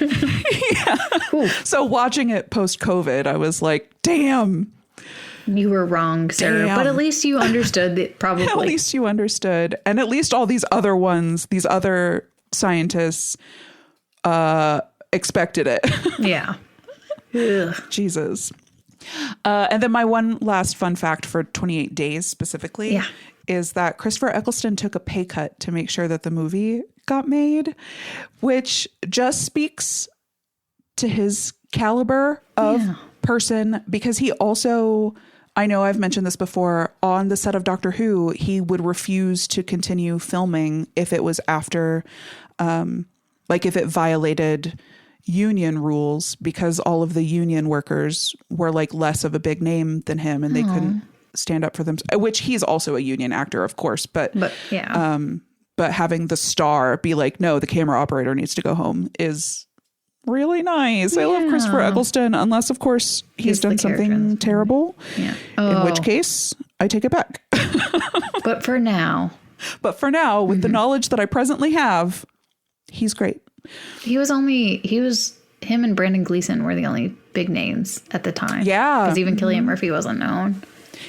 Yeah. So watching it post-COVID, I was like, damn. You were wrong, sir. Damn. But at least you understood it, probably. At least you understood. And at least all these other ones, these other scientists expected it. Yeah. Ugh. Jesus. And then my one last fun fact for 28 Days specifically is that Christopher Eccleston took a pay cut to make sure that the movie got made, which just speaks to his caliber of person, because he also, I know I've mentioned this before, on the set of Doctor Who, he would refuse to continue filming if it was after, like if it violated union rules, because all of the union workers were like less of a big name than him and they couldn't stand up for them, which he's also a union actor, of course. But yeah. But having the star be like, no, the camera operator needs to go home is really nice. Yeah. I love Christopher Eccleston, unless, of course, he's done something terrible. Yeah. In which case, I take it back. But for now, with the knowledge that I presently have, he's great. Him and Brandon Gleeson were the only big names at the time. Yeah. Because even Cillian Murphy wasn't known.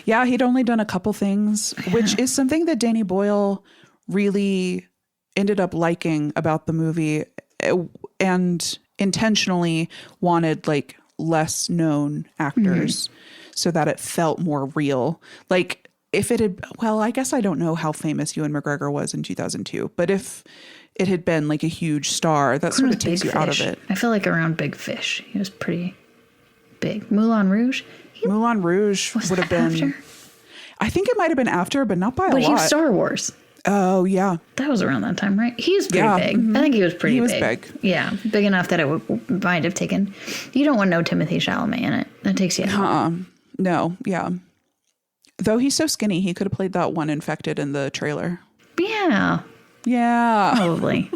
Yeah, he'd only done a couple things, which is something that Danny Boyle really ended up liking about the movie, and intentionally wanted like less known actors so that it felt more real. Like if it had, well, I guess I don't know how famous Ewan McGregor was in 2002, but if it had been like a huge star, that sort of takes you out of it. I feel like around Big Fish, he was pretty big. Moulin Rouge would have been after? I think it might have been after, but not by a lot. But he was Star Wars. Oh yeah, that was around that time, right? He was pretty big. I think he was pretty big. He was big. Yeah, big enough that it might have taken. You don't want no Timothée Chalamet in it. That takes you out. No, yeah. Though he's so skinny, he could have played that one infected in the trailer. Yeah. Yeah. Probably.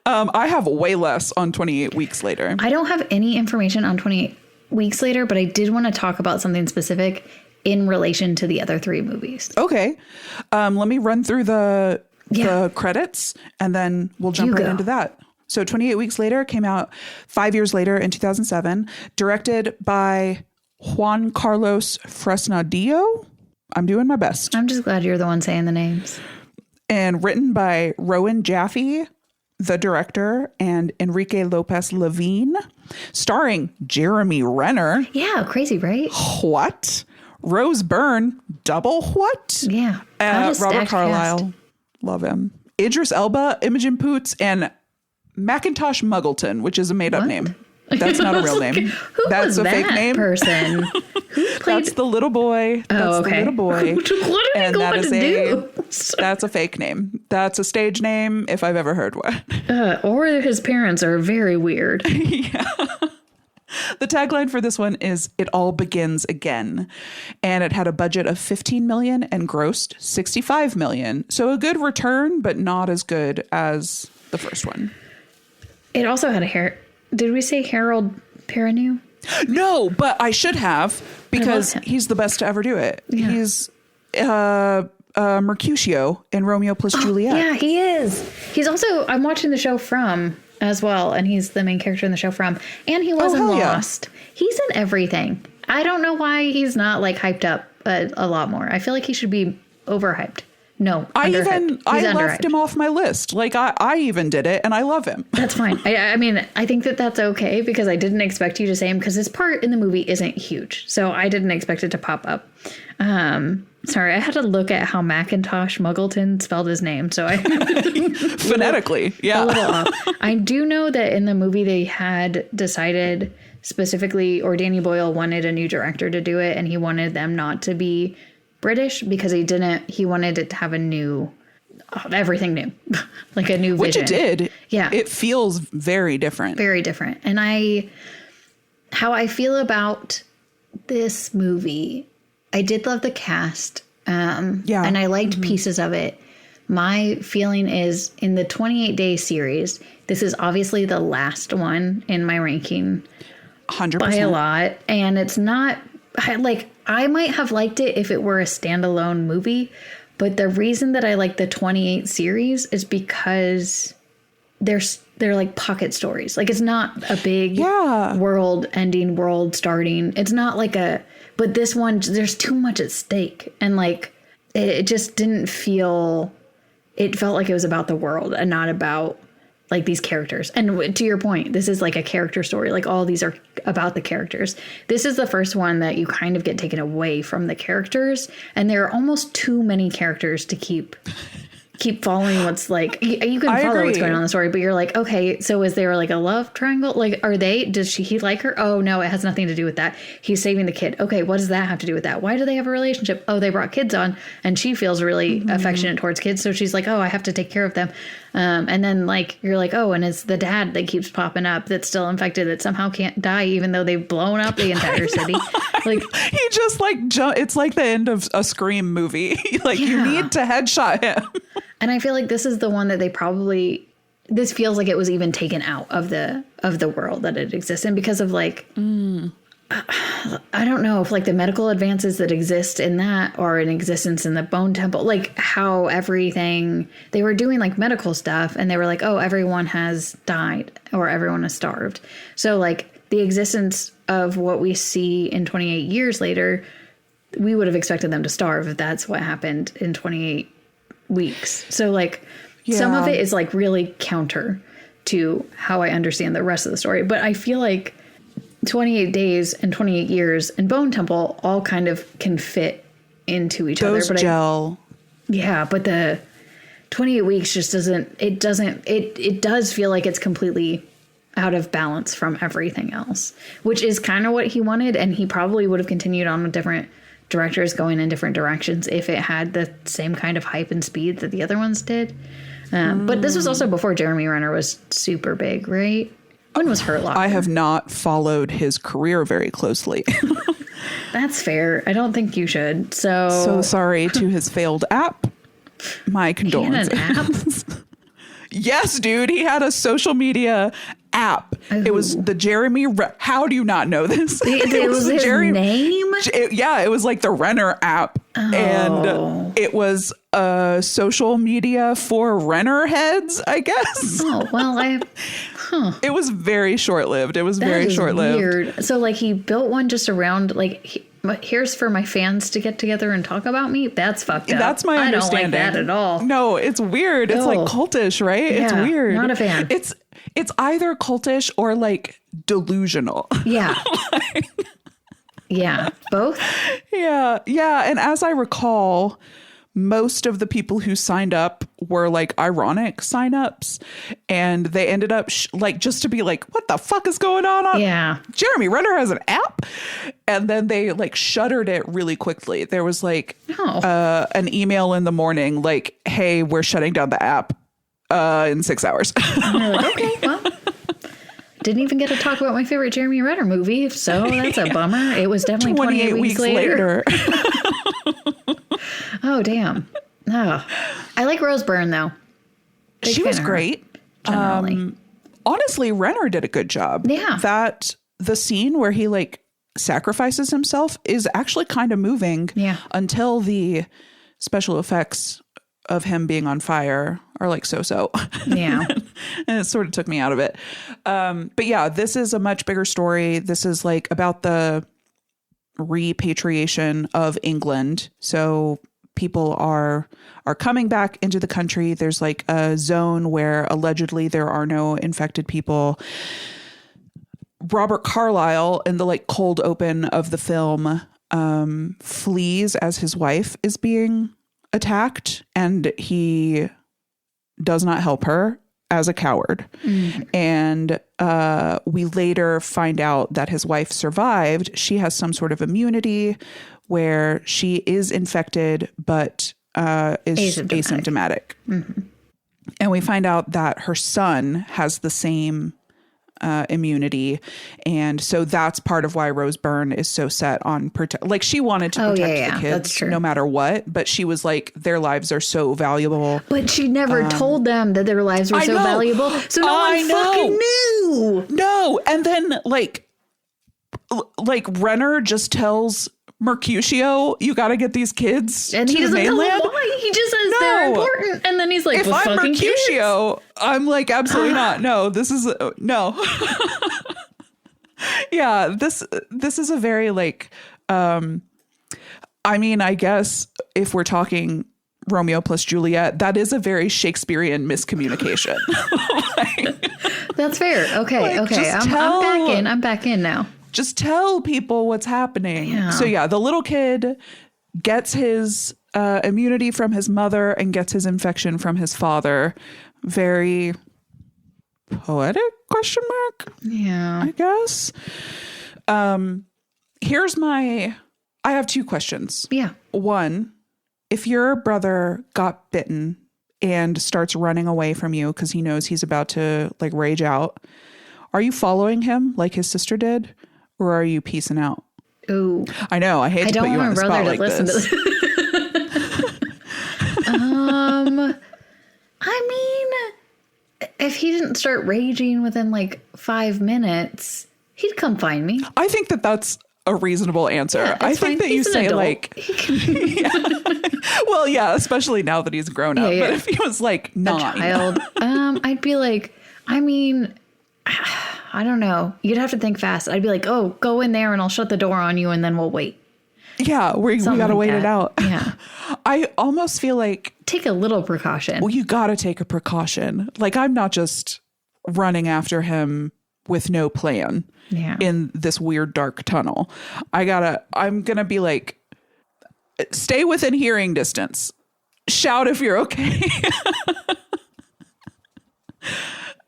I have way less on 28 Weeks Later. I don't have any information on 28 Weeks Later, but I did want to talk about something specific in relation to the other three movies. Okay. Let me run through the credits and then we'll jump right into that. So 28 Weeks Later came out 5 years later in 2007, directed by Juan Carlos Fresnadillo. I'm doing my best. I'm just glad you're the one saying the names. And written by Rowan Jaffe, the director, and Enrique Lopez Levine, starring Jeremy Renner. Yeah, crazy, right? What? Rose Byrne, double what? Yeah. Robert Carlyle, love him. Idris Elba, Imogen Poots, and Macintosh Muggleton, which is a made-up name. That's not a real name. That's a fake name. Person? That's the little boy. That's the little boy. What are we going to do? That's a fake name. That's a stage name if I've ever heard one. Or his parents are very weird. Yeah. The tagline for this one is "It all begins again," and it had a budget of 15 million and grossed 65 million. So a good return, but not as good as the first one. It also had did we say Harold Perrineau? No, but I should have, because he's the best to ever do it. Yeah. He's Mercutio in Romeo plus Juliet. Yeah, he is. He's also, I'm watching the show From as well, and he's the main character in the show From, and he was in Lost. Yeah. He's in everything. I don't know why he's not like hyped up a lot more. I feel like he should be overhyped. No, I left him off my list. Like I even did it, and I love him. That's fine. I mean, I think that's okay, because I didn't expect you to say him, because his part in the movie isn't huge, so I didn't expect it to pop up. Sorry, I had to look at how Macintosh Muggleton spelled his name, so I phonetically, a little off. I do know that in the movie they had decided specifically, or Danny Boyle wanted a new director to do it, and he wanted them not to be British, because he wanted it to have everything new, like a new vision. Which it did. Yeah. It feels very different. Very different. And how I feel about this movie, I did love the cast. And I liked pieces of it. My feeling is, in the 28-day series, this is obviously the last one in my ranking. 100%. By a lot. And it's not, I might have liked it if it were a standalone movie, but the reason that I like the 28 series is because they're like pocket stories. Like, it's not a big world ending, world starting. It's not like but this one, there's too much at stake. And like, it just didn't feel, it felt like it was about the world and not about like these characters. And to your point, this is like a character story. Like, all these are about the characters. This is the first one that you kind of get taken away from the characters. And there are almost too many characters to keep following what's like, you can follow what's going on in the story, but you're like, okay, so is there like a love triangle? Like, he like her? Oh no, it has nothing to do with that. He's saving the kid. Okay, what does that have to do with that? Why do they have a relationship? Oh, they brought kids on, and she feels really affectionate towards kids. So she's like, oh, I have to take care of them. And then like, you're like, oh, and it's the dad that keeps popping up that's still infected, that somehow can't die, even though they've blown up the entire city. Like, he just like, it's like the end of a Scream movie. Like, you need to headshot him. And I feel like this is the one that this feels like it was even taken out of the world that it exists in, because of like, I don't know if like the medical advances that exist in that are in existence in the Bone Temple, like how everything, they were doing like medical stuff, and they were like, oh, everyone has died or everyone is starved. So like the existence of what we see in 28 years later, we would have expected them to starve if that's what happened in 28 weeks. So like some of it is like really counter to how I understand the rest of the story. But I feel like 28 days and 28 years and Bone Temple all kind of can fit into each other. But gel. But the 28 weeks just doesn't, it does feel like it's completely out of balance from everything else, which is kind of what he wanted. And he probably would have continued on with different directors going in different directions if it had the same kind of hype and speed that the other ones did. But this was also before Jeremy Renner was super big, right? When was Hurt Locker? I have not followed his career very closely. That's fair. I don't think you should. So sorry to his failed app. My condolences. He had an app? Yes, dude. He had a social media app. Ooh. It was the Jeremy. How do you not know this? It was his name? It was like the Renner app. Oh. And it was social media for Renner heads, I guess. Oh, well, It was very short-lived. It was very short-lived. Weird. So like he built one just around like, here's for my fans to get together and talk about me. That's fucked up. That's my understanding. I don't like that at all. No, it's weird. It's like cultish, right? Yeah, it's weird. Not a fan. It's either cultish or like delusional. Yeah. Yeah. Both? Yeah. Yeah. And as I recall, most of the people who signed up were like ironic signups, and they ended up like just to be like, what the fuck is going on? Yeah. Jeremy Renner has an app. And then they like shuttered it really quickly. There was like an email in the morning like, hey, we're shutting down the app in 6 hours. And they're like, okay, well, Didn't even get to talk about my favorite Jeremy Renner movie, so that's a bummer. It was definitely 28 weeks later. Oh, damn. Oh. I like Rose Byrne, though. She was great. Honestly, Renner did a good job. Yeah. The scene where he like sacrifices himself is actually kind of moving. Yeah. Until the special effects of him being on fire are like so. Yeah. And it sort of took me out of it. But yeah, this is a much bigger story. This is like about the repatriation of England. So people are coming back into the country. There's like a zone where allegedly there are no infected people. Robert Carlyle, in the like cold open of the film, flees as his wife is being attacked, and he does not help her as a coward. And we later find out that his wife survived. She has some sort of immunity where she is infected but is asymptomatic. And we find out that her son has the same immunity, and so that's part of why Rose Byrne is so set on like she wanted to protect the kids no matter what, but she was like, their lives are so valuable. But she never told them that their lives were so valuable, so no one fucking knew. No, and then like Renner just tells Mercutio, you got to get these kids and to he doesn't the mainland. Tell them why. He just says they're important, and then he's like, if I'm Mercutio, kids. I'm like, absolutely not. No, this is no. Yeah, this is a very like, I mean, I guess if we're talking Romeo plus Juliet, that is a very Shakespearean miscommunication. That's fair. Okay, like, okay, I'm back in now. Just tell people what's happening. Yeah. So yeah, the little kid gets his immunity from his mother and gets his infection from his father. Very poetic ? Yeah, I guess. I have two questions. Yeah. One, if your brother got bitten and starts running away from you because he knows he's about to like rage out, are you following him like his sister did? Or are you peacing out? Ooh. I know. I hate to put you on the spot like this. I mean, if he didn't start raging within like 5 minutes, he'd come find me. I think that that's a reasonable answer. Yeah, I think that you say like, yeah. Well, yeah, especially now that he's grown up. Yeah. But if he was like 9, a child, I'd be like, I mean, I don't know. You'd have to think fast. I'd be like, oh, go in there and I'll shut the door on you and then we'll wait. Yeah, we got to wait it out. Yeah. I almost feel like... Take a little precaution. Well, you got to take a precaution. Like, I'm not just running after him with no plan in this weird dark tunnel. I'm going to be like, stay within hearing distance. Shout if you're okay.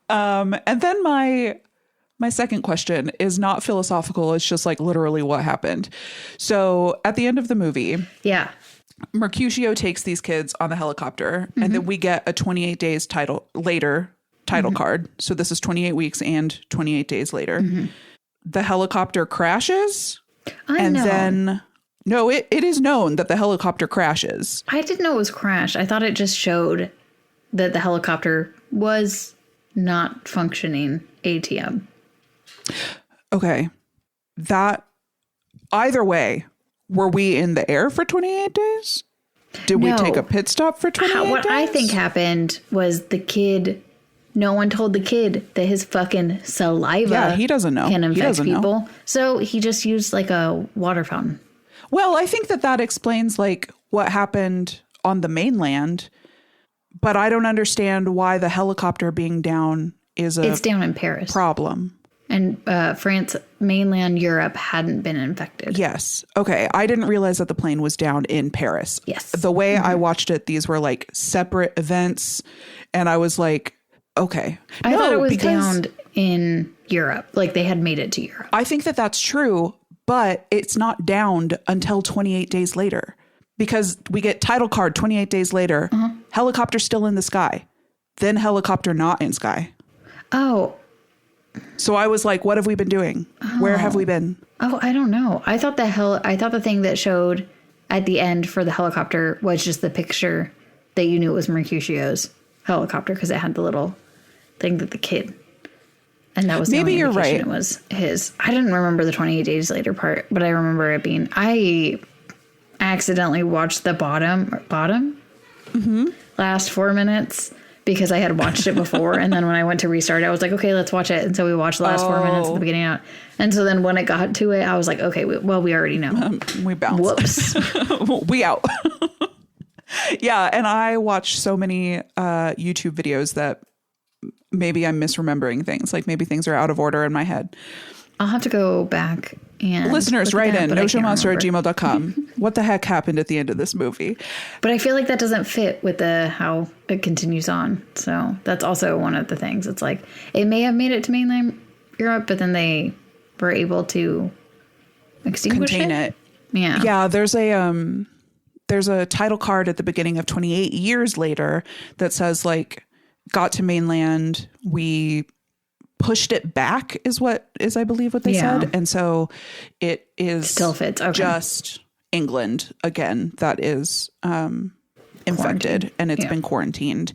And then my second question is not philosophical. It's just like literally what happened. So at the end of the movie, Mercutio takes these kids on the helicopter, and then we get a 28 days title card. So this is 28 weeks and 28 days later. The helicopter crashes. Then it is known that the helicopter crashes. I didn't know it was crashed. I thought it just showed that the helicopter was not functioning ATM. Okay. That either way, were we in the air for 28 days? Did we take a pit stop for 28 days? What I think happened was no one told the kid that his fucking saliva he doesn't know. Can infect people. So he just used like a water fountain. Well, I think that explains like what happened on the mainland, but I don't understand why the helicopter being down it's down in Paris problem. And France, mainland Europe hadn't been infected. Yes. Okay. I didn't realize that the plane was down in Paris. Yes. The way I watched it, these were like separate events. And I was like, okay. I thought it was down in Europe. Like they had made it to Europe. I think that that's true, but it's not downed until 28 days later. Because we get title card 28 days later, helicopter still in the sky, then helicopter not in sky. Oh, So I was like, what have we been doing? Where have we been? Oh, I don't know. I thought the thing that showed at the end for the helicopter was just the picture that you knew it was Mercutio's helicopter because it had the little thing that the kid. And that was the only indication it was his. I didn't remember the 28 days later part, but I remember it being. I accidentally watched the bottom last 4 minutes because I had watched it before. And then when I went to restart, I was like, okay, let's watch it. And so we watched the last 4 minutes at the beginning out. And so then when it got to it, I was like, okay, we already know. We bounced. Whoops. We out. Yeah. And I watched so many YouTube videos that maybe I'm misremembering things. Like maybe things are out of order in my head. I'll have to go back and listeners write in noshowmonster@gmail.com. What the heck happened at the end of this movie? But I feel like that doesn't fit with how it continues on. So that's also one of the things. It's like it may have made it to mainland Europe, but then they were able to extinguish it. Yeah. Yeah. There's a title card at the beginning of 28 years later that says like, got to mainland, we pushed it back is I believe what they said. And so it is still fits. Okay. Just England again that is infected and it's been quarantined.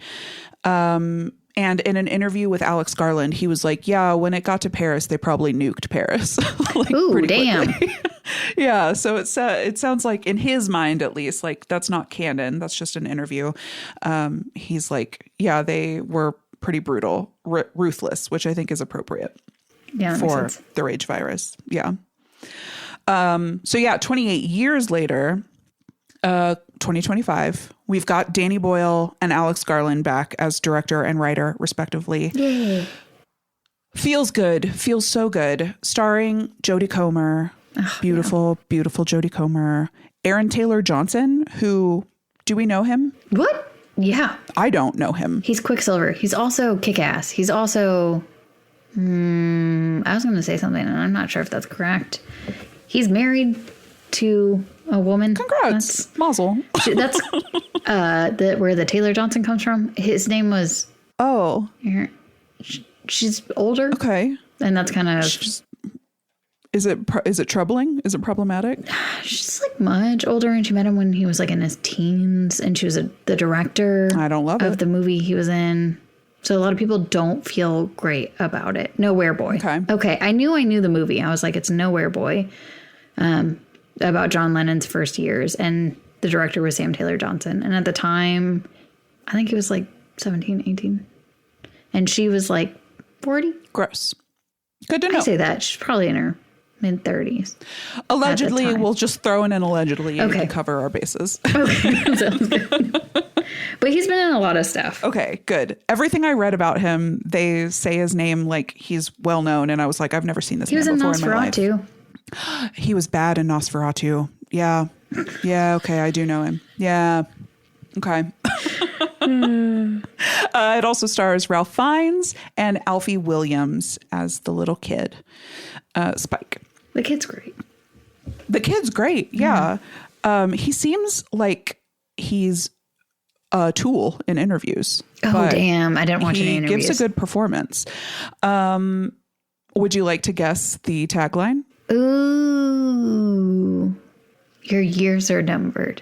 And in an interview with Alex Garland, he was like, yeah, when it got to Paris, they probably nuked Paris. Like, ooh, damn. Yeah. So it sounds like in his mind, at least, like that's not canon. That's just an interview. He's like, yeah, they were pretty brutal, ruthless, which I think is appropriate for the rage virus. Yeah. So yeah, 28 years later, 2025, we've got Danny Boyle and Alex Garland back as director and writer, respectively. Yay. Feels good. Feels so good. Starring Jodie Comer. Oh, beautiful Jodie Comer. Aaron Taylor Johnson, who, do we know him? What? Yeah. I don't know him. He's Quicksilver. He's also Kick-Ass. He's also, I was going to say something and I'm not sure if that's correct. He's married to a woman. Congrats. Mazel. That's where the Taylor Johnson comes from. His name was. Oh. She's older. Okay. And that's kind of. Is it troubling? Is it problematic? She's like much older, and she met him when he was like in his teens, and she was the director. I don't love of the movie he was in. So a lot of people don't feel great about it. Nowhere Boy. Okay. I knew the movie. I was like, it's Nowhere Boy, about John Lennon's first years, and the director was Sam Taylor Johnson. And at the time, I think he was like 17, 18, and she was like 40. Gross. Good to know. I say that she's probably in her mid-30s. Allegedly, we'll just throw in an allegedly to cover our bases. Okay, sounds good. But he's been in a lot of stuff. Okay, good. Everything I read about him, they say his name like he's well known, and I was like, I've never seen this name before in my life. He was in Nosferatu. He was bad in Nosferatu. Yeah. Yeah, okay, I do know him. Yeah. Okay. It also stars Ralph Fiennes and Alfie Williams as the little kid, Spike. The kid's great. The kid's great, yeah. He seems like he's a tool in interviews. Oh, damn. I didn't watch any interviews. He gives a good performance. Would you like to guess the tagline? Ooh. Your years are numbered.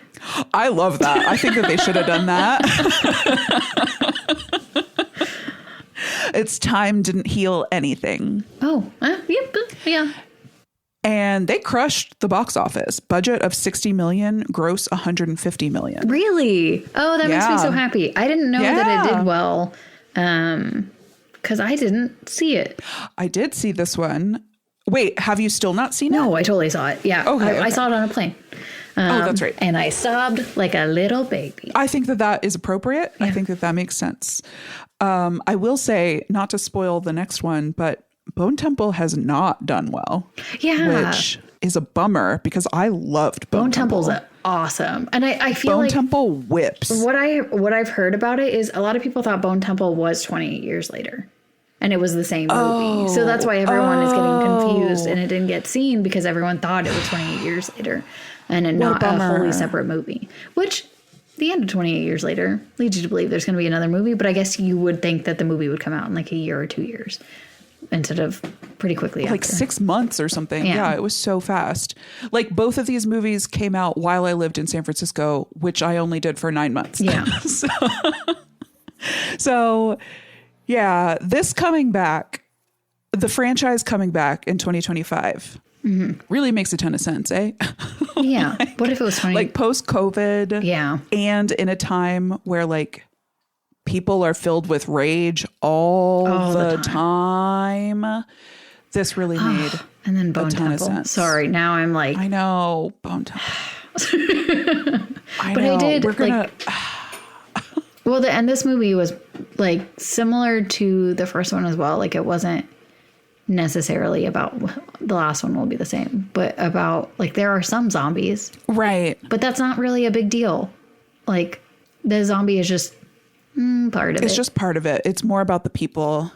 I love that. I think that they should have done that. It's time didn't heal anything. Oh, yep, yeah. And they crushed the box office. Budget of $60 million, gross $150 million. Really? Oh, that makes me so happy. I didn't know that it did well, because I didn't see it. I did see this one. Wait, have you still not seen it? No, I totally saw it. Yeah. Okay, I saw it on a plane. That's right. And I sobbed like a little baby. I think that is appropriate. Yeah. I think that makes sense. I will say, not to spoil the next one, but Bone Temple has not done well. Yeah. Which is a bummer because I loved Bone Temple. Temple's awesome. And I feel Bone like Temple whips. What I've heard about it is a lot of people thought Bone Temple was 28 years later. And it was the same movie. So that's why everyone is getting confused, and it didn't get seen because everyone thought it was 28 years later and not a wholly separate movie. Which, the end of 28 years later leads you to believe there's going to be another movie, but I guess you would think that the movie would come out in like a year or 2 years. instead of pretty quickly like after. 6 months or something. Yeah, it was so fast. Like both of these movies came out while I lived in San Francisco, which I only did for 9 months. Yeah. So yeah, this coming back, the franchise coming back in 2025 really makes a ton of sense, eh? Yeah. Like, what if it was 20? Like post-COVID. Yeah. And in a time where like people are filled with rage all the time. This really made and then Bone a ton Temple. of sense. Sorry, now I'm like, I know, Bone Temple. But I did We're gonna. like. Well, and this movie was like similar to the first one as well. Like it wasn't necessarily about the last one will be the same, but about like there are some zombies, Right. but that's not really a big deal. Like the zombie is just part of it. It's just part of it. It's more about the people.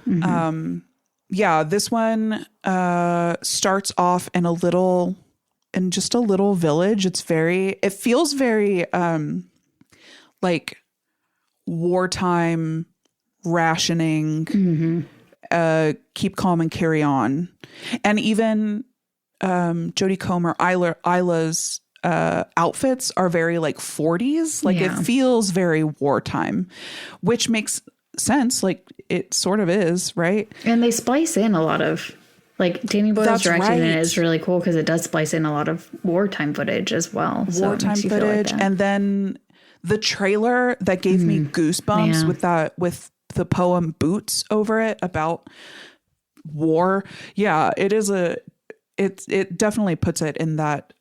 Yeah, this one starts off in just a little village. It feels very like wartime rationing, keep calm and carry on. And even Jodie Comer, Isla's outfits are very like 40s. Like it feels very wartime, which makes sense. Like it sort of is, right? And they splice in a lot of like Danny Boyle's directing it is really cool because it does splice in a lot of wartime footage as well. Wartime footage, like and then the trailer that gave me goosebumps with the poem Boots over it about war. Yeah, it definitely puts it in that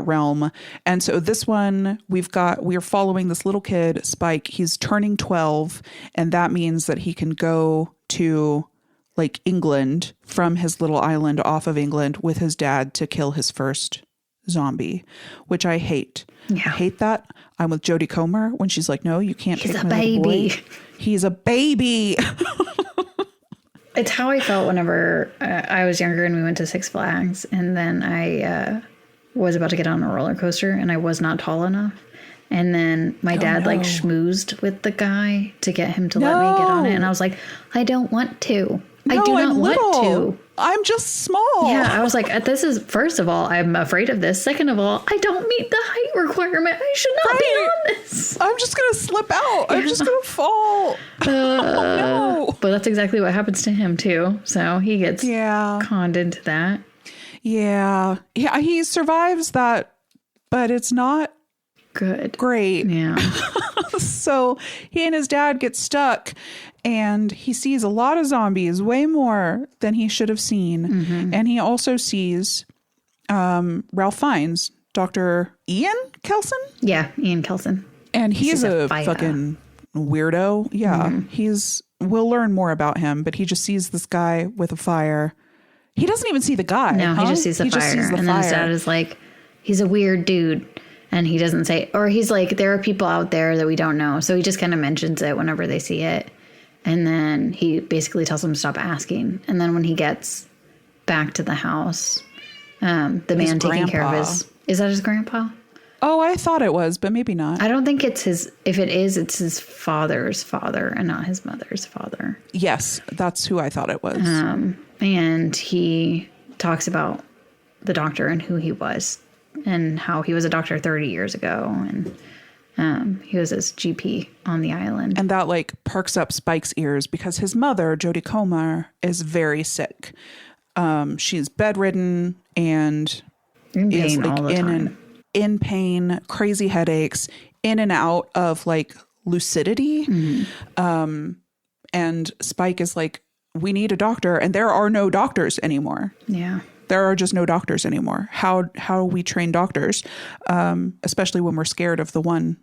realm. And so this one we're following this little kid, Spike. He's turning 12, and that means that he can go to like England from his little island off of England with his dad to kill his first zombie, which I hate. Yeah. I hate that. I'm with Jodie Comer when she's like, no, you can't take my little boy. He's a baby. It's how I felt whenever I was younger and we went to Six Flags, and then I was about to get on a roller coaster and I was not tall enough. And then my dad like schmoozed with the guy to get him to let me get on it. And I was like, I don't want to. I do not want to. I'm just small. Yeah, I was like, this is, first of all, I'm afraid of this. Second of all, I don't meet the height requirement. I should not be on this. I'm just going to slip out. I'm just going to fall. No. But that's exactly what happens to him, too. So he gets conned into that. Yeah. Yeah, he survives that, but it's not great. Yeah. So he and his dad get stuck, and he sees a lot of zombies, way more than he should have seen. Mm-hmm. And he also sees Ralph Fiennes, Dr. Ian Kelson? Yeah, Ian Kelson. And he's a fucking weirdo. Yeah. Mm-hmm. We'll learn more about him, but he just sees this guy with a fire. He doesn't even see the guy. No, he just sees the fire. And then his dad is like, he's a weird dude. And he doesn't say, or he's like, there are people out there that we don't know. So he just kind of mentions it whenever they see it. And then he basically tells them to stop asking. And then when he gets back to the house, the man taking care of is that his grandpa? Oh, I thought it was, but maybe not. I don't think it's his, if it is, it's his father's father and not his mother's father. Yes, that's who I thought it was. And he talks about the doctor and who he was. And how he was a doctor 30 years ago. And he was his GP on the island. And that like perks up Spike's ears because his mother, Jodie Comer, is very sick. She's bedridden and is like in pain, crazy headaches, in and out of like lucidity. Mm-hmm. And Spike is like, we need a doctor, and there are no doctors anymore. Yeah. There are just no doctors anymore. How we train doctors, especially when we're scared of the one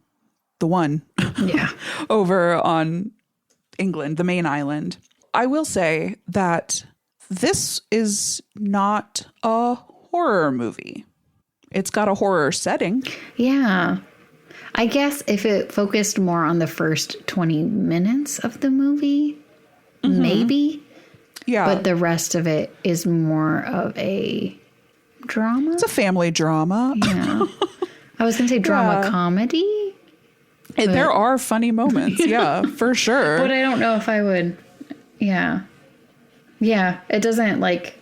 over on England, the main island. I will say that this is not a horror movie. It's got a horror setting. Yeah. I guess if it focused more on the first 20 minutes of the movie, maybe. Yeah. But the rest of it is more of a drama. It's a family drama. Yeah. I was going to say drama comedy. There are funny moments. Yeah, for sure. But I don't know if I would. Yeah. Yeah, it doesn't like,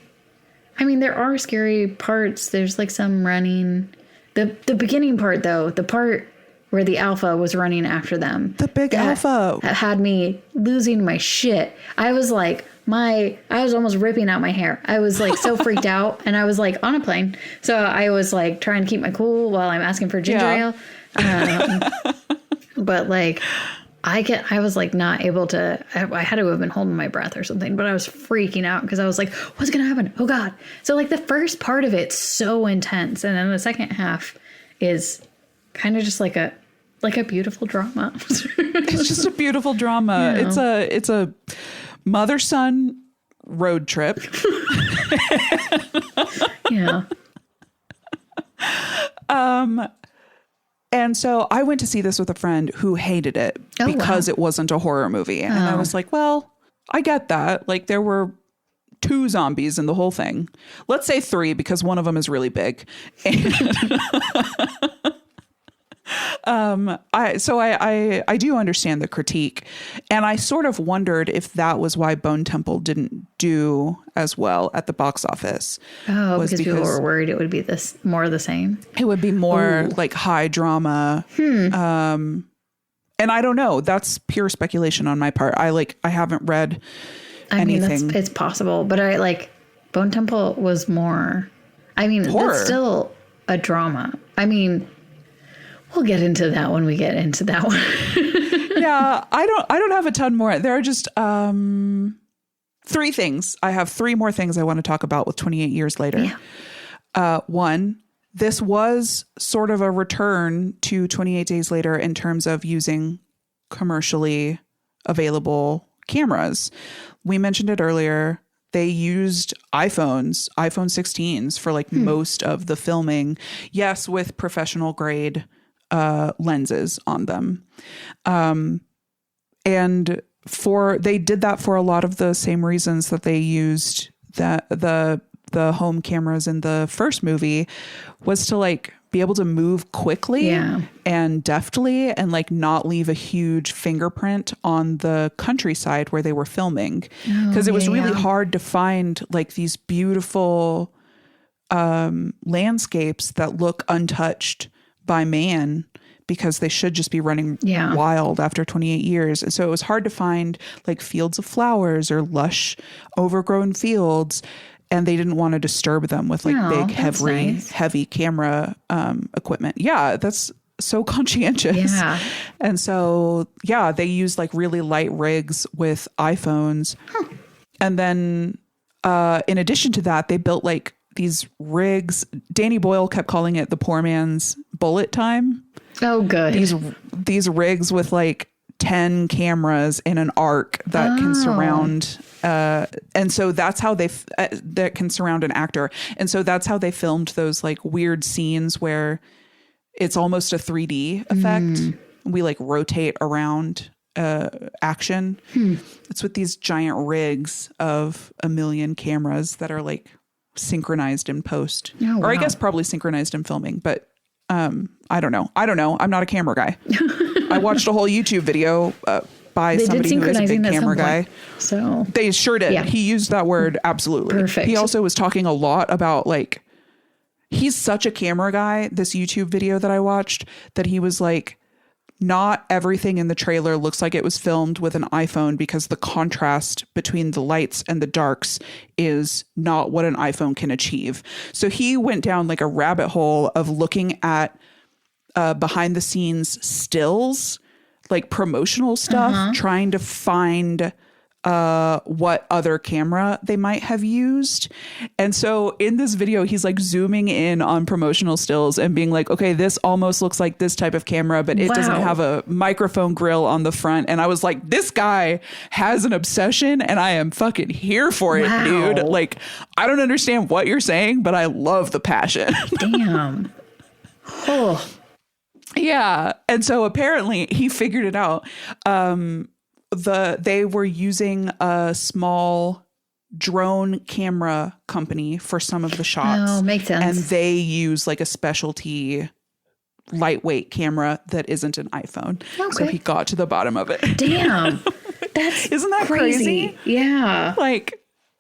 I mean, there are scary parts. There's like some running. The beginning part though, the part where the alpha was running after them. The big alpha had me losing my shit. I was like, I was almost ripping out my hair. I was like so freaked out, and I was like on a plane. So I was like trying to keep my cool while I'm asking for ginger ale. But like, I was like not able to, I had to have been holding my breath or something, but I was freaking out because I was like, what's going to happen? Oh God. So like the first part of it's so intense. And then the second half is kind of just like a beautiful drama. It's just a beautiful drama. Yeah. It's a mother-son road trip. Yeah. And so I went to see this with a friend who hated it because it wasn't a horror movie. And I was like, well, I get that. Like there were 2 zombies in the whole thing. Let's say 3 because one of them is really big. And I do understand the critique, and I sort of wondered if that was why Bone Temple didn't do as well at the box office. Oh, because people were worried it would be more of the same. It would be more like high drama. And I don't know. That's pure speculation on my part. I haven't read anything. I mean, it's possible, but Bone Temple was more. I mean, horror. That's still a drama. I mean. We'll get into that when we get into that one. Yeah, I don't have a ton more. There are just 3 things. I have 3 more things I want to talk about with 28 Years Later. Yeah. 1, this was sort of a return to 28 Days Later in terms of using commercially available cameras. We mentioned it earlier. They used iPhone 16s for most of the filming. Yes, with professional grade lenses on them. And they did that for a lot of the same reasons that they used the home cameras in the first movie, was to be able to move quickly and deftly and not leave a huge fingerprint on the countryside where they were filming. Because it was really hard to find these beautiful landscapes that look untouched by man, because they should just be running wild after 28 years. And so it was hard to find fields of flowers or lush overgrown fields. And they didn't want to disturb them with big, heavy camera equipment. Yeah, that's so conscientious. Yeah. And so, they used really light rigs with iPhones. Huh. And then in addition to that, they built these rigs. Danny Boyle kept calling it the poor man's bullet time. Oh, good. These rigs with 10 cameras in an arc that can surround. And so that's how that can surround an actor. And so that's how they filmed those weird scenes where it's almost a 3D effect. We rotate around action. It's with these giant rigs of a million cameras that are synchronized in post. Oh, wow. Or I guess probably synchronized in filming, but I don't know. I'm not a camera guy. I watched a whole YouTube video by somebody who is a big camera guy. So they sure did. Yeah. He used that word. Absolutely. Perfect. He also was talking a lot about he's such a camera guy. This YouTube video that I watched, that he was not everything in the trailer looks like it was filmed with an iPhone, because the contrast between the lights and the darks is not what an iPhone can achieve. So he went down a rabbit hole of looking at behind the scenes stills, promotional stuff, trying to find what other camera they might have used. And so in this video, he's zooming in on promotional stills and being okay, this almost looks like this type of camera, but it doesn't have a microphone grill on the front. And I was like, this guy has an obsession and I am fucking here for it, dude. I don't understand what you're saying, but I love the passion. Damn. Oh. Yeah. And so apparently he figured it out. They were using a small drone camera company for some of the shots. Oh, makes sense. And they use a specialty lightweight camera that isn't an iPhone. Okay. So he got to the bottom of it. Damn. That's Isn't that crazy? Yeah.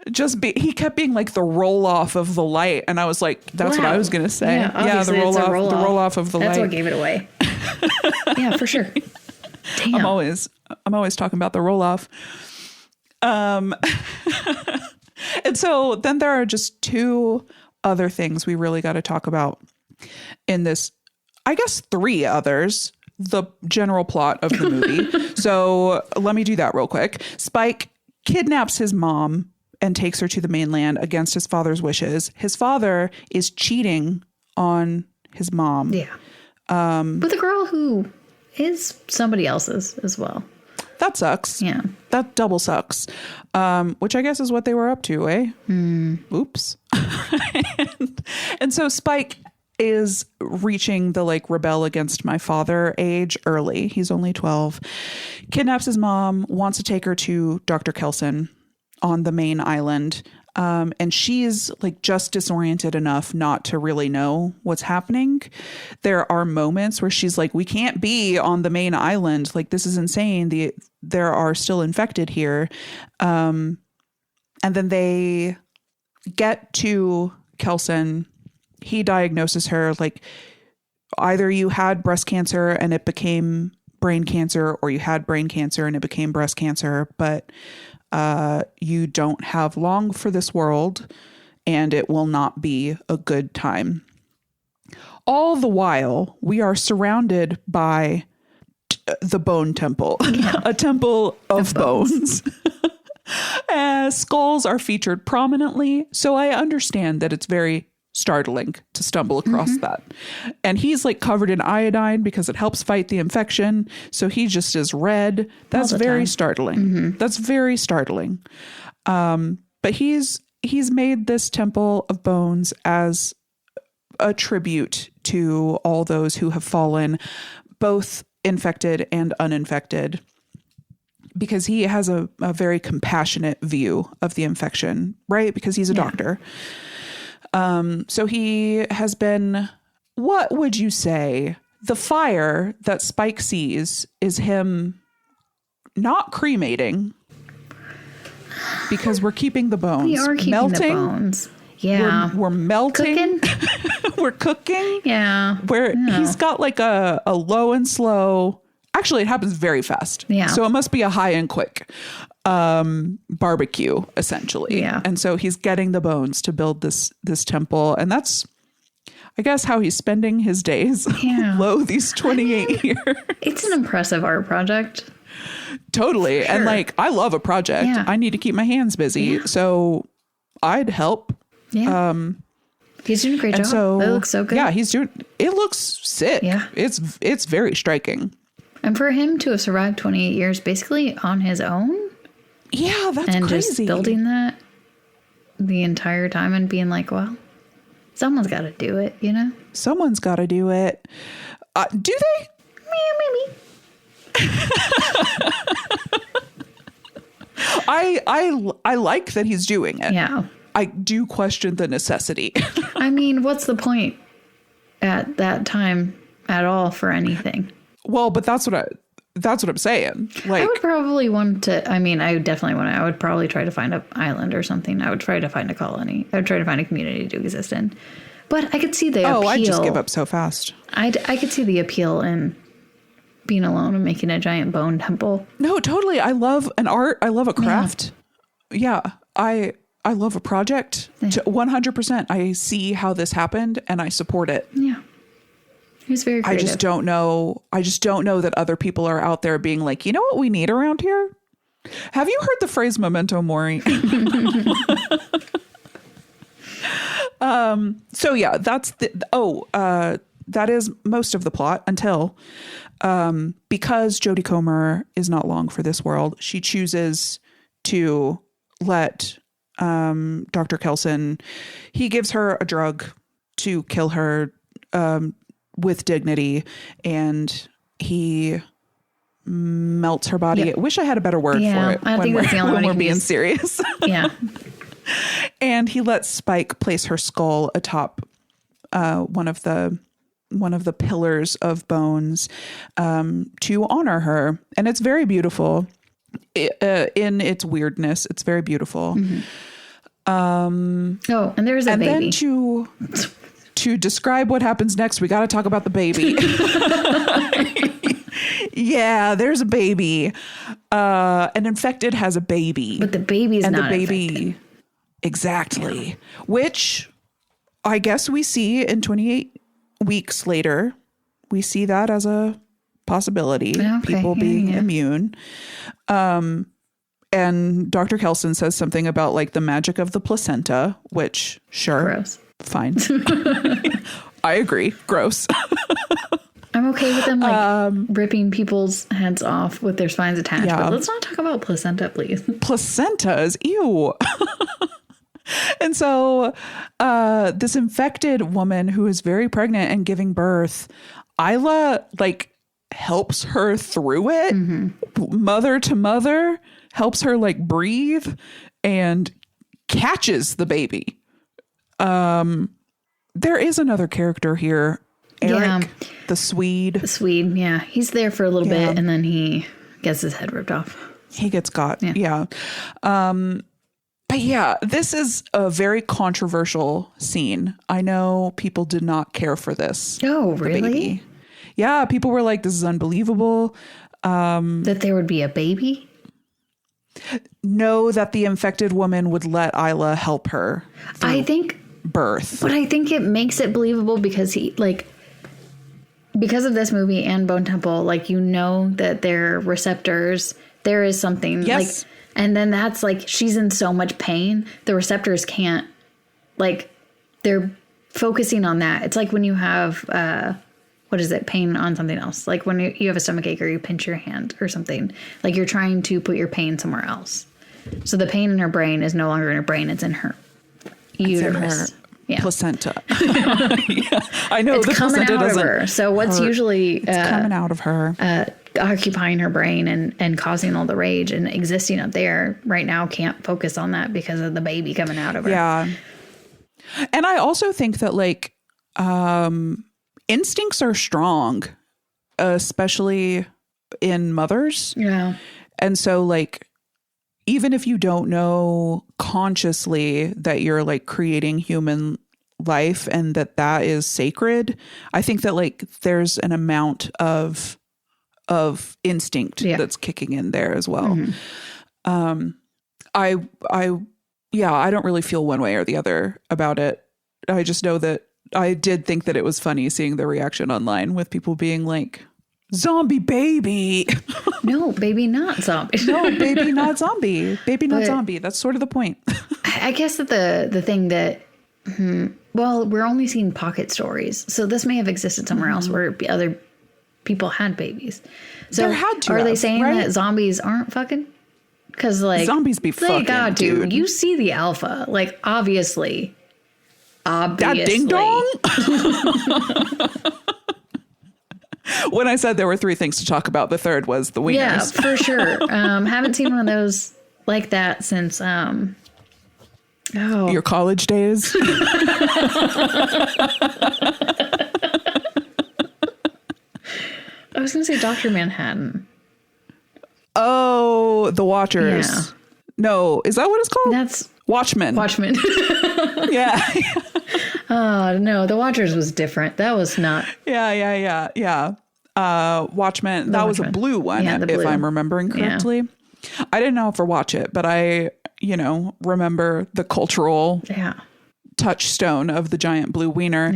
he kept being like the roll off of the light. And I was like, that's what I was going to say. Yeah, the roll off of the light. That's what gave it away. Yeah, for sure. Damn. I'm always talking about the roll off. And so then there are just two other things we really got to talk about in this. I guess three others, the general plot of the movie. So let me do that real quick. Spike kidnaps his mom and takes her to the mainland against his father's wishes. His father is cheating on his mom. Yeah. With a girl who is somebody else's as well. That sucks. Yeah. That double sucks. Which I guess is what they were up to, eh? Oops. and so Spike is reaching the like rebel against my father age early. He's only 12. Kidnaps his mom, wants to take her to Dr. Kelson on the main island. And she's like just disoriented enough not to really know what's happening. There are moments where she's like, we can't be on the main island. Like, this is insane. There are still infected here. And then they get to Kelson. He diagnoses her like either you had breast cancer and it became brain cancer, or you had brain cancer and it became breast cancer, but you don't have long for this world and it will not be a good time. All the while, we are surrounded by the Bone Temple, a temple of bones. Skulls are featured prominently, so I understand that it's very startling to stumble across that. And he's like covered in iodine because it helps fight the infection. So he just is red. That's very startling. That's very startling. But he's made this temple of bones as a tribute to all those who have fallen, both infected and uninfected, because he has a very compassionate view of the infection, right? Because he's a doctor. So he has been, what would you say? The fire that Spike sees is him not cremating, because we're keeping the bones. We are keeping the bones. Yeah. We're melting. Cooking? We're cooking. Yeah. He's got like a low and slow. Actually, it happens very fast. Yeah. So it must be a high and quick barbecue, essentially. Yeah. And so he's getting the bones to build this temple. And that's, I guess, how he's spending his days. Yeah. These 28 years. It's an impressive art project. Totally. Sure. And like, I love a project. Yeah. I need to keep my hands busy. Yeah. So I'd help. Yeah. He's doing a great job. So, it looks so good. Yeah, it looks sick. Yeah. It's very striking. And for him to have survived 28 years basically on his own. Yeah, that's and crazy. Just building that the entire time and being like, well, someone's got to do it, you know? Someone's got to do it. Do they? Maybe. I like that he's doing it. Yeah. I do question the necessity. I mean, what's the point at that time at all for anything? Well, but that's what I'm saying. Like, I would probably want to, I would probably try to find an island or something. I would try to find a colony. I would try to find a community to exist in. But I could see the appeal. I just give up so fast. I could see the appeal in being alone and making a giant bone temple. No, totally. I love an art. I love a craft. Yeah. I love a project. 100%. I see how this happened and I support it. Yeah. He's very creative. I just don't know that other people are out there being like, you know what we need around here? Have you heard the phrase memento mori? So yeah, that's that is most of the plot until, because Jodie Comer is not long for this world, she chooses to let, Dr. Kelson, he gives her a drug to kill her, with dignity, and he melts her body. Yep. I wish I had a better word for it. I think that's the only one we're being serious. Yeah. And he lets Spike place her skull atop one of the pillars of bones to honor her, and it's very beautiful. In its weirdness, it's very beautiful. And there's a baby. Then to describe what happens next, we got to talk about the baby. Yeah, there's a baby. An infected has a baby. But the baby's not infected. Exactly. Which I guess we see in 28 weeks later. We see that as a possibility. Okay, people being immune. And Dr. Kelson says something about like the magic of the placenta, which sure. Gross. Fine. I agree. Gross. I'm okay with them like ripping people's heads off with their spines attached. Yeah. But let's not talk about placenta, please. Placentas. Ew. And so this infected woman who is very pregnant and giving birth, Isla like helps her through it. Mother to mother, helps her like breathe and catches the baby. There is another character here. Eric, the Swede. The Swede, yeah. He's there for a little bit and then he gets his head ripped off. He gets got. Yeah. But yeah, this is a very controversial scene. I know people did not care for this. Oh, really? Baby. Yeah, people were like, this is unbelievable. That there would be a baby? No, that the infected woman would let Isla help her. I think birth. But I think it makes it believable because because of this movie and Bone Temple, like, you know that their receptors, there is something. Yes. Like, and then that's like, she's in so much pain. The receptors can't, like, they're focusing on that. It's like when you have, pain on something else. Like when you have a stomachache or you pinch your hand or something, like you're trying to put your pain somewhere else. So the pain in her brain is no longer in her brain. It's in her uterus. Placenta. Yeah. I know it's the coming placenta out of her. So what's hurt. Usually it's coming out of her, occupying her brain and causing all the rage and existing up there right now can't focus on that because of the baby coming out of her. Yeah. And I also think that like instincts are strong, especially in mothers. Yeah. And so like, even if you don't know consciously that you're like creating human life and that is sacred, I think that like there's an amount of instinct that's kicking in there as well. Mm-hmm. I don't really feel one way or the other about it. I just know that I did think that it was funny seeing the reaction online with people being like, zombie baby. No, baby not zombie. No, baby not zombie. Baby not zombie. That's sort of the point. I guess that the thing that, well, we're only seeing pocket stories. So this may have existed somewhere else where other people had babies. So there had to are have, they saying right? that zombies aren't fucking? Because like zombies be fucking, God, dude. You see the alpha, like obviously. That ding dong. When I said there were 3 things to talk about, the third was the wieners. Yeah, for sure. Haven't seen one of those like that since your college days. I was going to say Dr. Manhattan. Oh, The Watchers. Yeah. No, is that what it's called? That's Watchmen. Yeah. Oh, no, The Watchers was different. That was not. Yeah. Watchmen. That was a blue one, if I'm remembering correctly. Yeah. I didn't ever watch it, but I, remember the cultural touchstone of the giant blue wiener.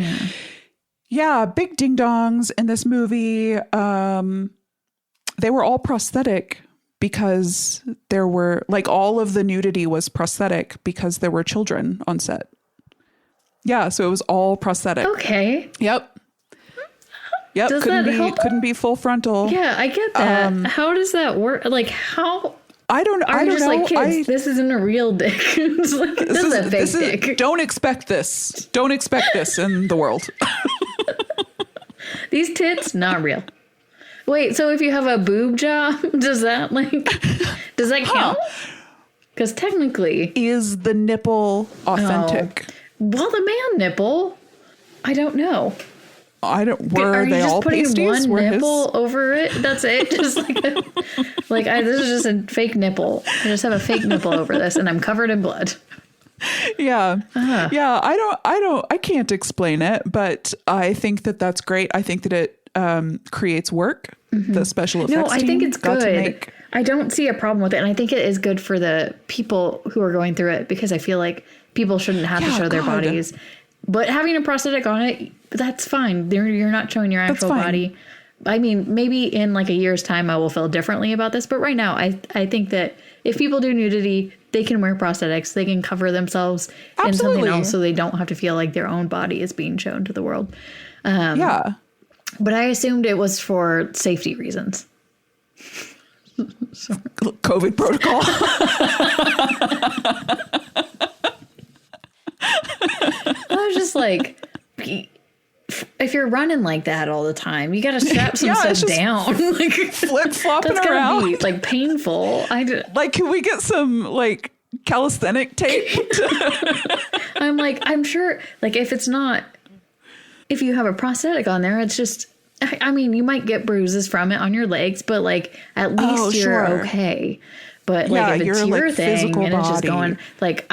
Yeah, big ding dongs in this movie. They were all prosthetic because there were, like, all of the nudity was prosthetic because there were children on set. Yeah, so it was all prosthetic. Okay. Yep. Does couldn't be full frontal. Yeah, I get that. How does that work? Like, how? I don't know. Like, kids, this isn't a real dick. It's like, this is a fake dick. Don't expect this. Don't expect this in the world. These tits, not real. Wait, so if you have a boob job, does that count? Because technically, is the nipple authentic? Well, the man nipple, I don't know. Were they all pasties? Are you just putting one nipple over it? That's it? Just like this is just a fake nipple. I just have a fake nipple over this and I'm covered in blood. Yeah. Yeah. I can't explain it, but I think that that's great. I think that it creates work. The special effects. No, I think team it's got to good. make- I don't see a problem with it. And I think it is good for the people who are going through it, because I feel like people shouldn't have to show their bodies. But having a prosthetic on it, that's fine. You're not showing your actual body. I mean, maybe in like a year's time, I will feel differently about this. But right now, I think that if people do nudity, they can wear prosthetics. They can cover themselves in something else so they don't have to feel like their own body is being shown to the world. Yeah. But I assumed it was for safety reasons. COVID protocol. I was just like, if you're running like that all the time, you got to strap some stuff down. Like, flip flopping that's around. Be like painful. Like, can we get some like calisthenic tape? I'm sure, like, if you have a prosthetic on there, it's just, I mean, you might get bruises from it on your legs, but like, at least you're okay. But like, if it's your thing and it's just going like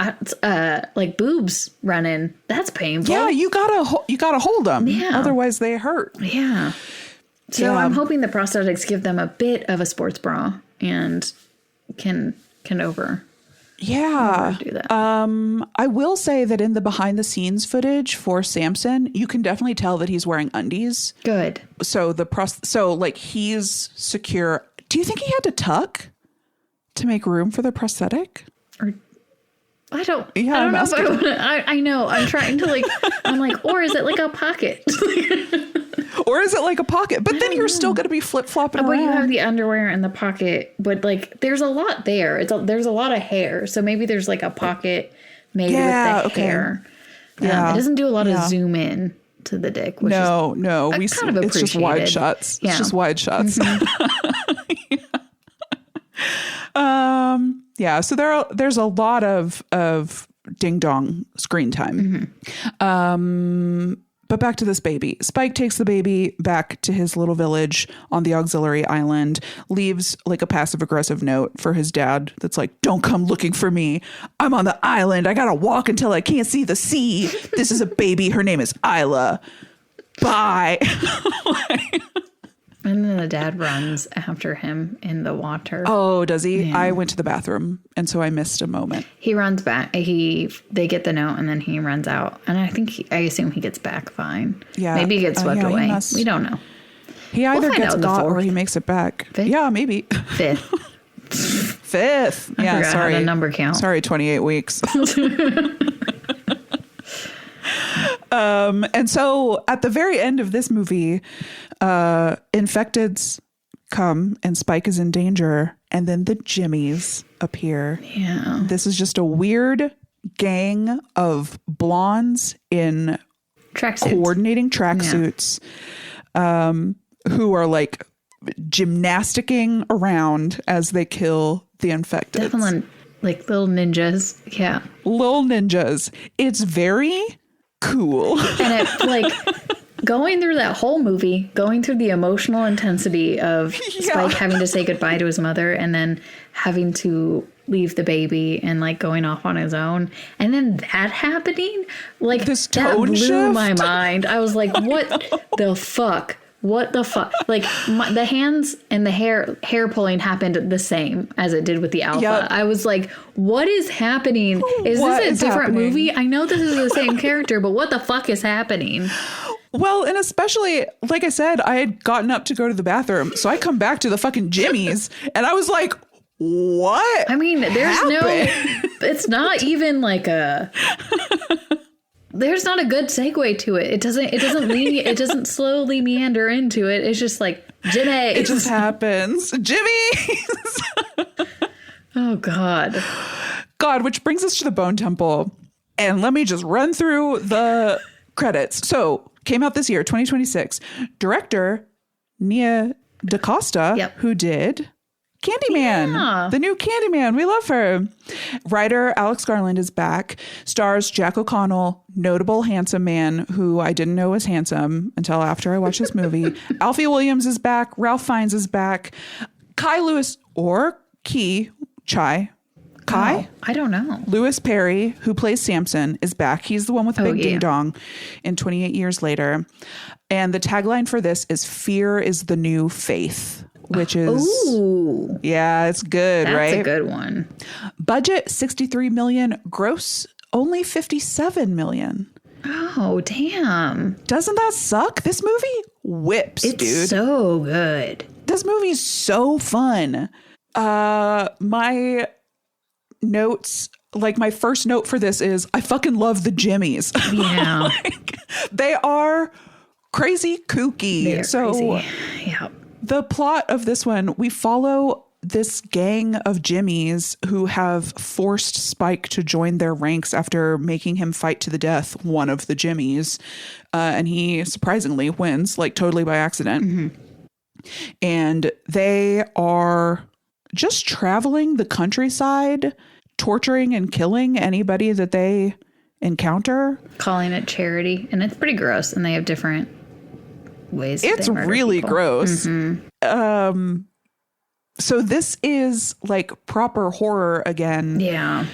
boobs running, that's painful. Yeah, you gotta hold them. Yeah, otherwise they hurt. Yeah. So I'm hoping the prosthetics give them a bit of a sports bra and can do that. I will say that in the behind the scenes footage for Samson, you can definitely tell that he's wearing undies. Good. So like he's secure. Do you think he had to tuck to make room for the prosthetic? Or I don't know. I know. I'm trying to I'm like, or is it like a pocket? Or is it like a pocket? But then you're still going to be flip-flopping around. But you have the underwear in the pocket. But like, there's a lot there. There's a lot of hair. So maybe there's like a pocket made with the hair. Yeah. It doesn't do a lot of zoom in to the dick. Which no. It's just wide shots. Yeah. It's just wide shots. Mm-hmm. Yeah. So there's a lot of ding dong screen time. Mm-hmm. But back to this baby. Spike takes the baby back to his little village on the auxiliary island, leaves like a passive aggressive note for his dad that's like, don't come looking for me. I'm on the island. I got to walk until I can't see the sea. This is a baby. Her name is Isla. Bye. And then the dad runs after him in the water. Oh, does he? Yeah. I went to the bathroom, and so I missed a moment. He runs back. They get the note, and then he runs out. And I assume he gets back fine. Yeah. Maybe he gets swept away. We don't know. He either gets got or he makes it back. Fifth? Yeah, maybe. Fifth. Yeah, sorry. How to number count. Sorry, 28 weeks. And so at the very end of this movie, infecteds come and Spike is in danger, and then the Jimmies appear. Yeah. This is just a weird gang of blondes in coordinating tracksuits, who are like gymnasticking around as they kill the infected. Definitely like little ninjas. Yeah. Little ninjas. It's very cool. And it like going through that whole movie, going through the emotional intensity of Spike having to say goodbye to his mother and then having to leave the baby and like going off on his own, and then that happening, like this that blew shift. my mind. I was like, what the fuck? What the fuck? Like the hands and the hair pulling happened the same as it did with the alpha. Yep. I was like, what is happening? Is this a different movie? I know this is the same character, but what the fuck is happening? Well, and especially, like I said, I had gotten up to go to the bathroom. So I come back to the fucking Jimmy's and I was like, what? I mean, it's not even like there's not a good segue to it. It doesn't slowly meander into it. It's just like, Jimmy. It just happens. Jimmy. Oh, God. Which brings us to the Bone Temple. And let me just run through the credits. So, came out this year, 2026. Director, Nia DaCosta, who did Candyman, the new Candyman. We love her. Writer Alex Garland is back. Stars Jack O'Connell, notable handsome man who I didn't know was handsome until after I watched this movie. Alfie Williams is back. Ralph Fiennes is back. Kai Kai? I don't know. Louis Perry, who plays Samson, is back. He's the one with the big ding dong in 28 Years Later. And the tagline for this is "Fear is the new faith," which is... Ooh. Yeah, it's good, right? That's a good one. Budget, $63 million. Gross, only $57 million. Oh, damn. Doesn't that suck? This movie whips, dude. It's so good. This movie's so fun. My notes, like my first note for this is I fucking love the Jimmies. Yeah. Like, they are crazy kooky. They are crazy. Yeah. The plot of this one, we follow this gang of Jimmies who have forced Spike to join their ranks after making him fight to the death one of the Jimmies. And he surprisingly wins, like totally by accident. Mm-hmm. And they are just traveling the countryside, torturing and killing anybody that they encounter. Calling it charity. And it's pretty gross. And they have different ways. It's really people. Gross. Mm-hmm. So this is like proper horror again. Yeah.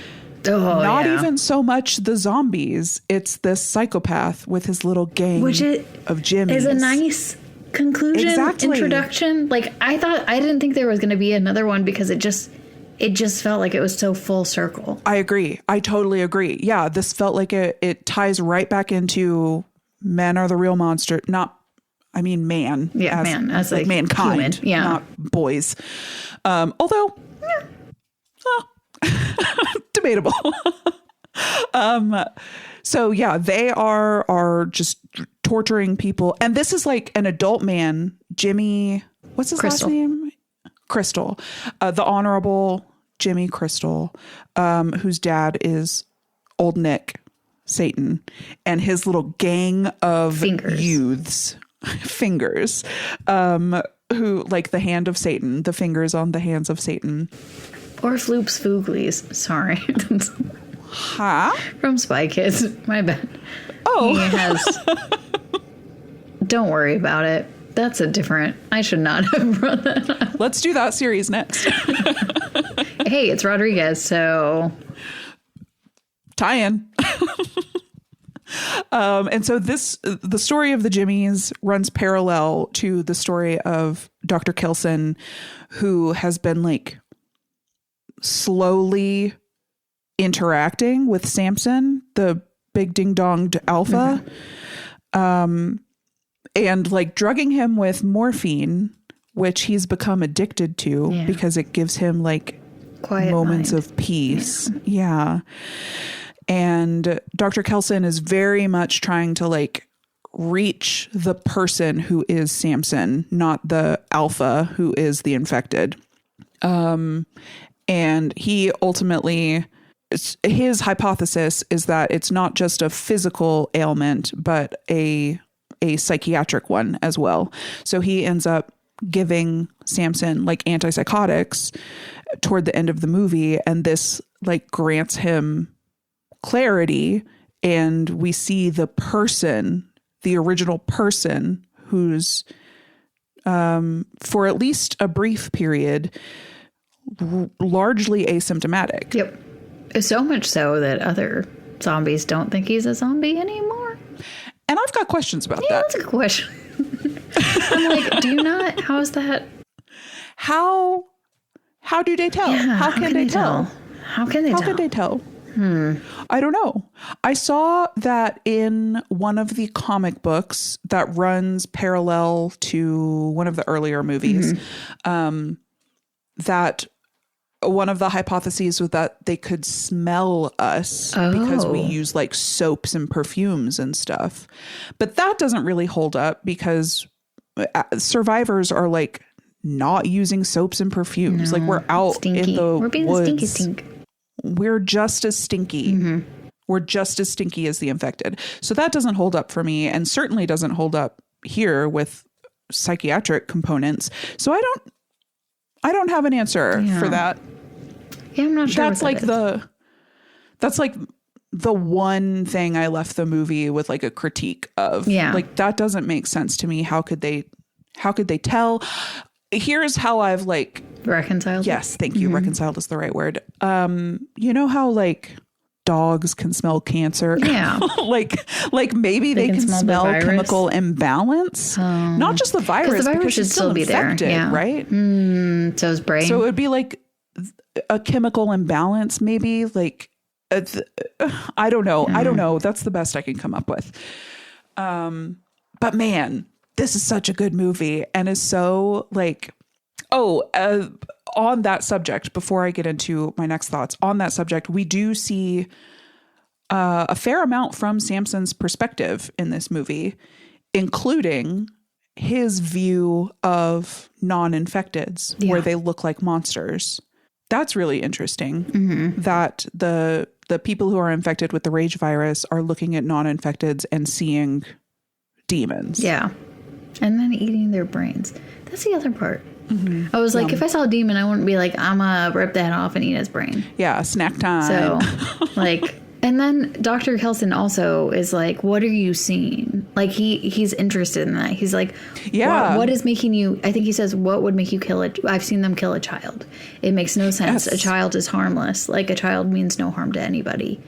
Not even so much the zombies. It's this psychopath with his little gang of Jimmies. Is a nice conclusion, introduction. Like I didn't think there was going to be another one because it just felt like it was so full circle. I agree. I totally agree. Yeah, this felt like it ties right back into men are the real monster. Man. Yeah, man. As like mankind. Human. Yeah. Not boys. Although, debatable. So yeah, they are just torturing people. And this is like an adult man, Jimmy, what's his last name? Crystal. The Honorable Jimmy Crystal, whose dad is Old Nick Satan, and his little gang of youths. Fingers, who like the hand of Satan, the fingers on the hands of Satan. Or Floops Fooglies. Sorry. Huh? From Spy Kids. My bad. Oh. He has... Don't worry about it. That's a different... I should not have brought that up. Let's do that series next. Hey, it's Rodriguez, so... Tie-in. And so the story of the Jimmies runs parallel to the story of Dr. Kilson, who has been like slowly interacting with Samson, the big ding donged alpha, and like drugging him with morphine, which he's become addicted to because it gives him like quiet moments mind. Of peace. Yeah. And Dr. Kelson is very much trying to like reach the person who is Samson, not the alpha who is the infected. And he ultimately, his hypothesis is that it's not just a physical ailment, but a psychiatric one as well. So he ends up giving Samson like antipsychotics toward the end of the movie. And this like grants him clarity, and we see the person, the original person, who's for at least a brief period largely asymptomatic. Yep. So much so that other zombies don't think he's a zombie anymore. And I've got questions about that. That's a good question. I'm like, do you not? How is that? How do they tell? Yeah, how can they tell? How can they tell? How can they tell? I don't know. I saw that in one of the comic books that runs parallel to one of the earlier movies, that one of the hypotheses was that they could smell us because we use like soaps and perfumes and stuff. But that doesn't really hold up because survivors are like not using soaps and perfumes. No, like we're out in the We're being woods. Stinky stink. We're just as stinky. We're just as stinky as the infected. So that doesn't hold up for me, and certainly doesn't hold up here with psychiatric components. So I don't have an answer for that. Yeah, I'm not sure. That's like the one thing I left the movie with like a critique of. Yeah. Like that doesn't make sense to me. How could they tell? Here's how I've like Reconciled? Yes, thank you. Reconciled is the right word. You know how like dogs can smell cancer? Yeah. like maybe they can smell the chemical imbalance. Not just the virus, the virus because should it's still be infected, there. Yeah. right? So his brain. So it would be like a chemical imbalance, maybe like, I don't know. I don't know. That's the best I can come up with. But man, this is such a good movie and is so like, on that subject, before I get into my next thoughts on that subject, we do see a fair amount from Samson's perspective in this movie, including his view of non-infecteds, where they look like monsters. That's really interesting that the people who are infected with the rage virus are looking at non-infecteds and seeing demons. Yeah. And then eating their brains. That's the other part. I was like, if I saw a demon, I wouldn't be like, I'm going to rip that off and eat his brain. Yeah, snack time. So, like, and then Dr. Kelson also is like, what are you seeing? Like, he's interested in that. He's like, what is making you, I think he says, what would make you kill it? I've seen them kill a child. It makes no sense. Yes. A child is harmless. Like, a child means no harm to anybody.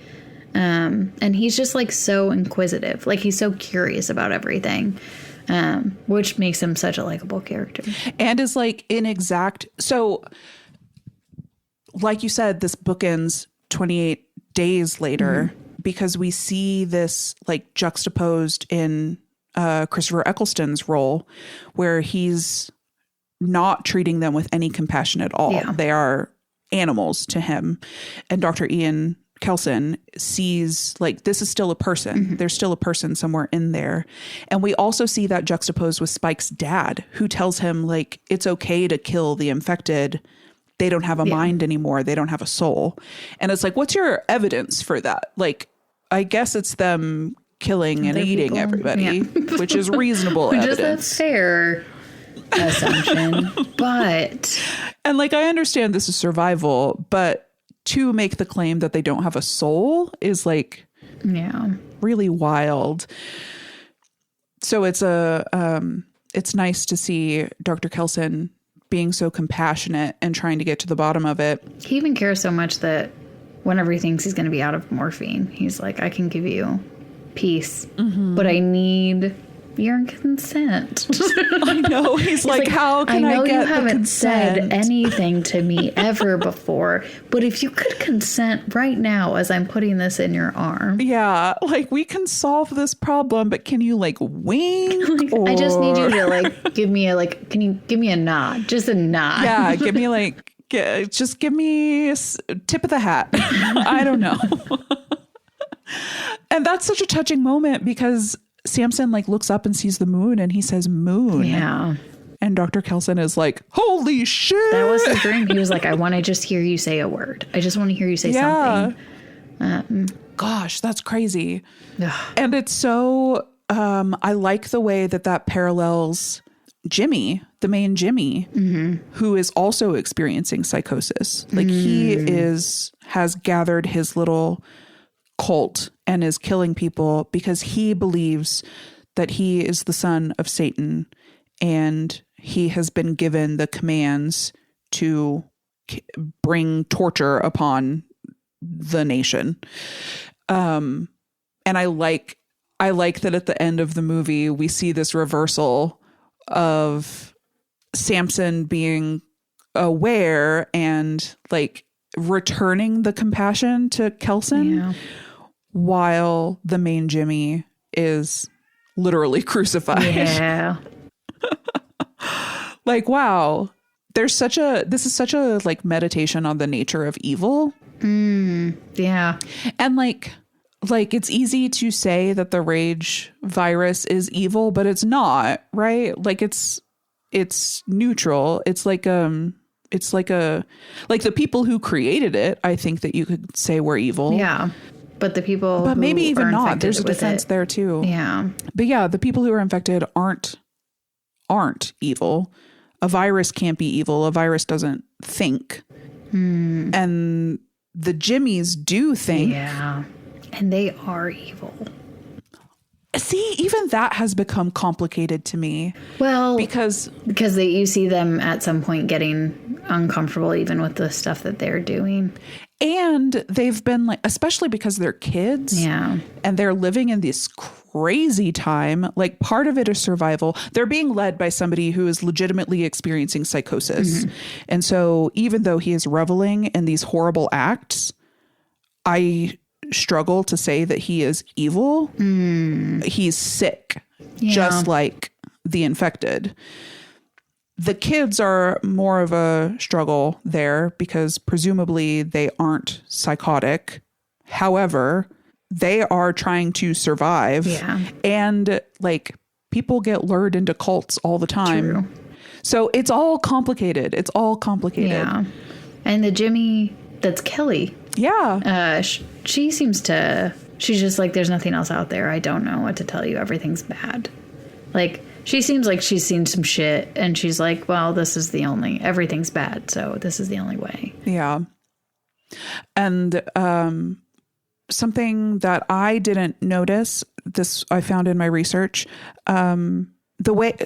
And he's just like so inquisitive. Like, he's so curious about everything. Which makes him such a likable character. And is like so like you said, this book ends 28 days later because we see this like juxtaposed in Christopher Eccleston's role where he's not treating them with any compassion at all. Yeah. They are animals to him. And Dr. Ian Kelson sees like this is still a person. There's still a person somewhere in there. And we also see that juxtaposed with Spike's dad, who tells him like it's okay to kill the infected. They don't have a mind anymore. They don't have a soul. And it's like, what's your evidence for that? Like, I guess it's them killing and eating everybody, which is reasonable evidence. Which is a fair assumption. But and like I understand this is survival, but to make the claim that they don't have a soul is like really wild. So it's it's nice to see Dr. Kelson being so compassionate and trying to get to the bottom of it. He even cares so much that whenever he thinks he's going to be out of morphine, he's like, I can give you peace, but I need your consent. I know. He's like, how can I get the consent? I know you haven't said anything to me ever before, but if you could consent right now as I'm putting this in your arm. Yeah. Like, we can solve this problem, but can you like wink? I just need you to like give me can you give me a nod? Just a nod. Yeah. Give me like, just give me a tip of the hat. I don't know. And that's such a touching moment because Samson like looks up and sees the moon and he says moon. Yeah. And Dr. Kelson is like, holy shit. That was his dream. He was like, I want to just hear you say a word. I just want to hear you say something. Gosh, that's crazy. And it's so, I like the way that parallels Jimmy, the main Jimmy, who is also experiencing psychosis. Like he has gathered his little cult and is killing people because he believes that he is the son of Satan and he has been given the commands to bring torture upon the nation. And I like that at the end of the movie, we see this reversal of Samson being aware and like returning the compassion to Kelson while the main Jimmy is literally crucified. Yeah. Like, wow, this is such a like meditation on the nature of evil. Yeah. And like it's easy to say that the rage virus is evil, but it's not, right? Like it's neutral. It's like the people who created it, I think that you could say were evil. Yeah. But the people but maybe even not. There's a defense there too. Yeah. But yeah, the people who are infected aren't evil. A virus can't be evil. A virus doesn't think. And the Jimmies do think. Yeah. And they are evil. See, even that has become complicated to me. Well, because you see them at some point getting uncomfortable even with the stuff that they're doing. And they've been like, especially because they're kids. Yeah. And they're living in this crazy time. Like part of it is survival. They're being led by somebody who is legitimately experiencing psychosis. And so even though he is reveling in these horrible acts, I struggle to say that he is evil. He's sick, just like the infected. The kids are more of a struggle there because presumably they aren't psychotic. However, they are trying to survive. Yeah. And like people get lured into cults all the time. True. So it's all complicated. It's all complicated. Yeah. And the Jimmy, that's Kelly. Yeah. She seems to, she's just like, there's nothing else out there. I don't know what to tell you. Everything's bad. Like, she seems like she's seen some shit and she's like, well, everything's bad. So this is the only way. Yeah. And something that I didn't notice, this I found in my research, the way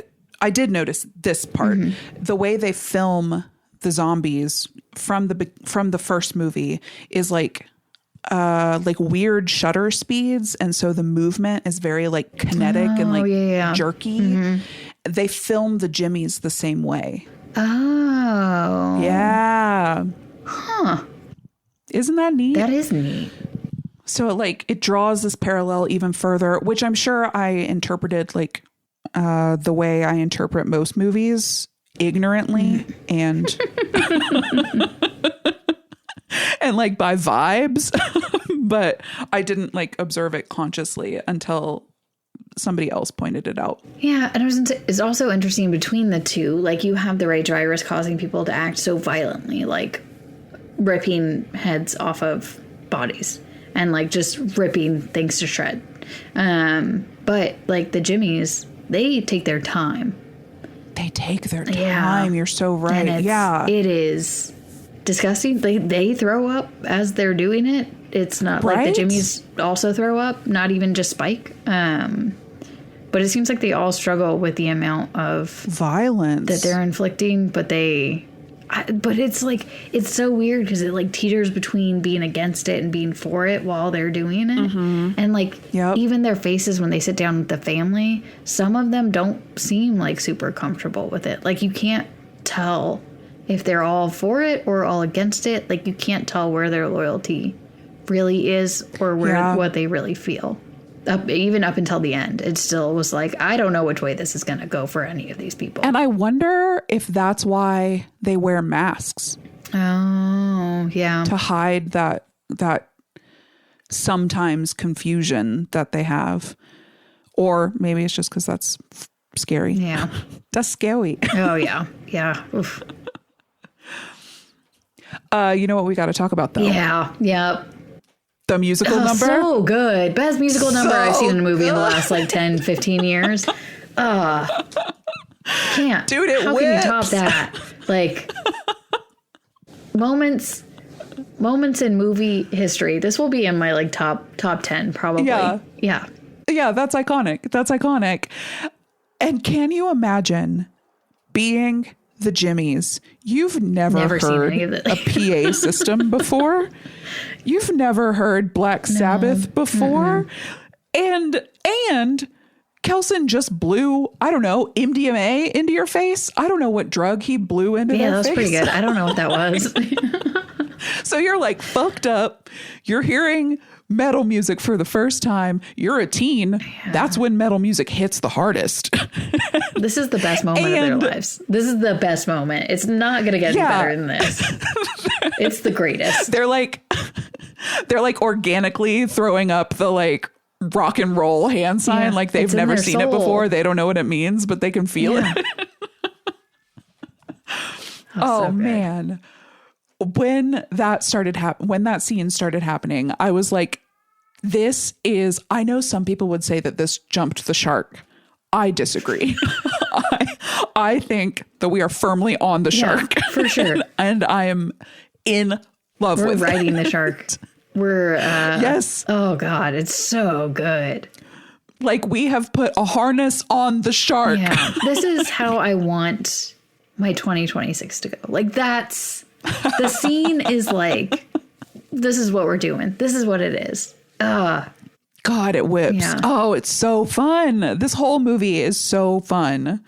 I did notice this part, the way they film the zombies from the first movie is like weird shutter speeds, and so the movement is very like kinetic and jerky. They film the Jimmies the same way. Oh. Yeah. Huh. Isn't that neat? That is neat. So it draws this parallel even further, which I'm sure I interpreted like the way I interpret most movies, ignorantly and and like by vibes, but I didn't like observe it consciously until somebody else pointed it out. Yeah, and it's also interesting between the two. Like you have the rage virus causing people to act so violently, like ripping heads off of bodies and like just ripping things to shred. But like the Jimmies, they take their time. They take their time. You're so right. And it is disgusting. They throw up as they're doing it. It's not like the Jimmies also throw up, not even just Spike. But it seems like they all struggle with the amount of violence that they're inflicting, but it's like, it's so weird because it like teeters between being against it and being for it while they're doing it. And like, even their faces when they sit down with the family, some of them don't seem like super comfortable with it. Like you can't tell if they're all for it or all against it. Like you can't tell where their loyalty really is or what they really feel. Even up until the end, it still was like, I don't know which way this is going to go for any of these people. And I wonder if that's why they wear masks. Oh, yeah. To hide that sometimes confusion that they have. Or maybe it's just because that's scary. Yeah. That's scary. Oh, yeah. Yeah. Oof. You know what we got to talk about, though? Yeah. Yep. The musical number. So good. Best musical number I've seen in a movie in the last like 10, 15 years. Can't. Dude, it How whips. can you top that? Like moments in movie history. This will be in my like top 10 probably. Yeah. Yeah. Yeah, that's iconic. That's iconic. And can you imagine being the Jimmies? You've never heard seen any of it. a PA system before. You've never heard Black Sabbath before. And Kelson just blew, I don't know, MDMA into your face. I don't know what drug he blew into their face. Yeah, that was pretty good. I don't know what that was. So you're like fucked up. You're hearing metal music for the first time. You're a teen. Yeah. That's when metal music hits the hardest. This is the best moment of their lives. This is the best moment. It's not going to get any better than this. It's the greatest. They're like organically throwing up the like rock and roll hand sign. Like they've never seen it before. They don't know what it means, but they can feel it. Oh, so man. When that scene started happening, I was like, I know some people would say that this jumped the shark. I disagree. I think that we are firmly on the shark. For sure. And I am in love with it. We're riding the shark. We're, yes. Oh God, it's so good. Like we have put a harness on the shark. Yeah. This is how I want my 2026 to go. Like, that's the scene is like, this is what we're doing. This is what it is. God, it whips. Yeah. Oh, it's so fun. This whole movie is so fun.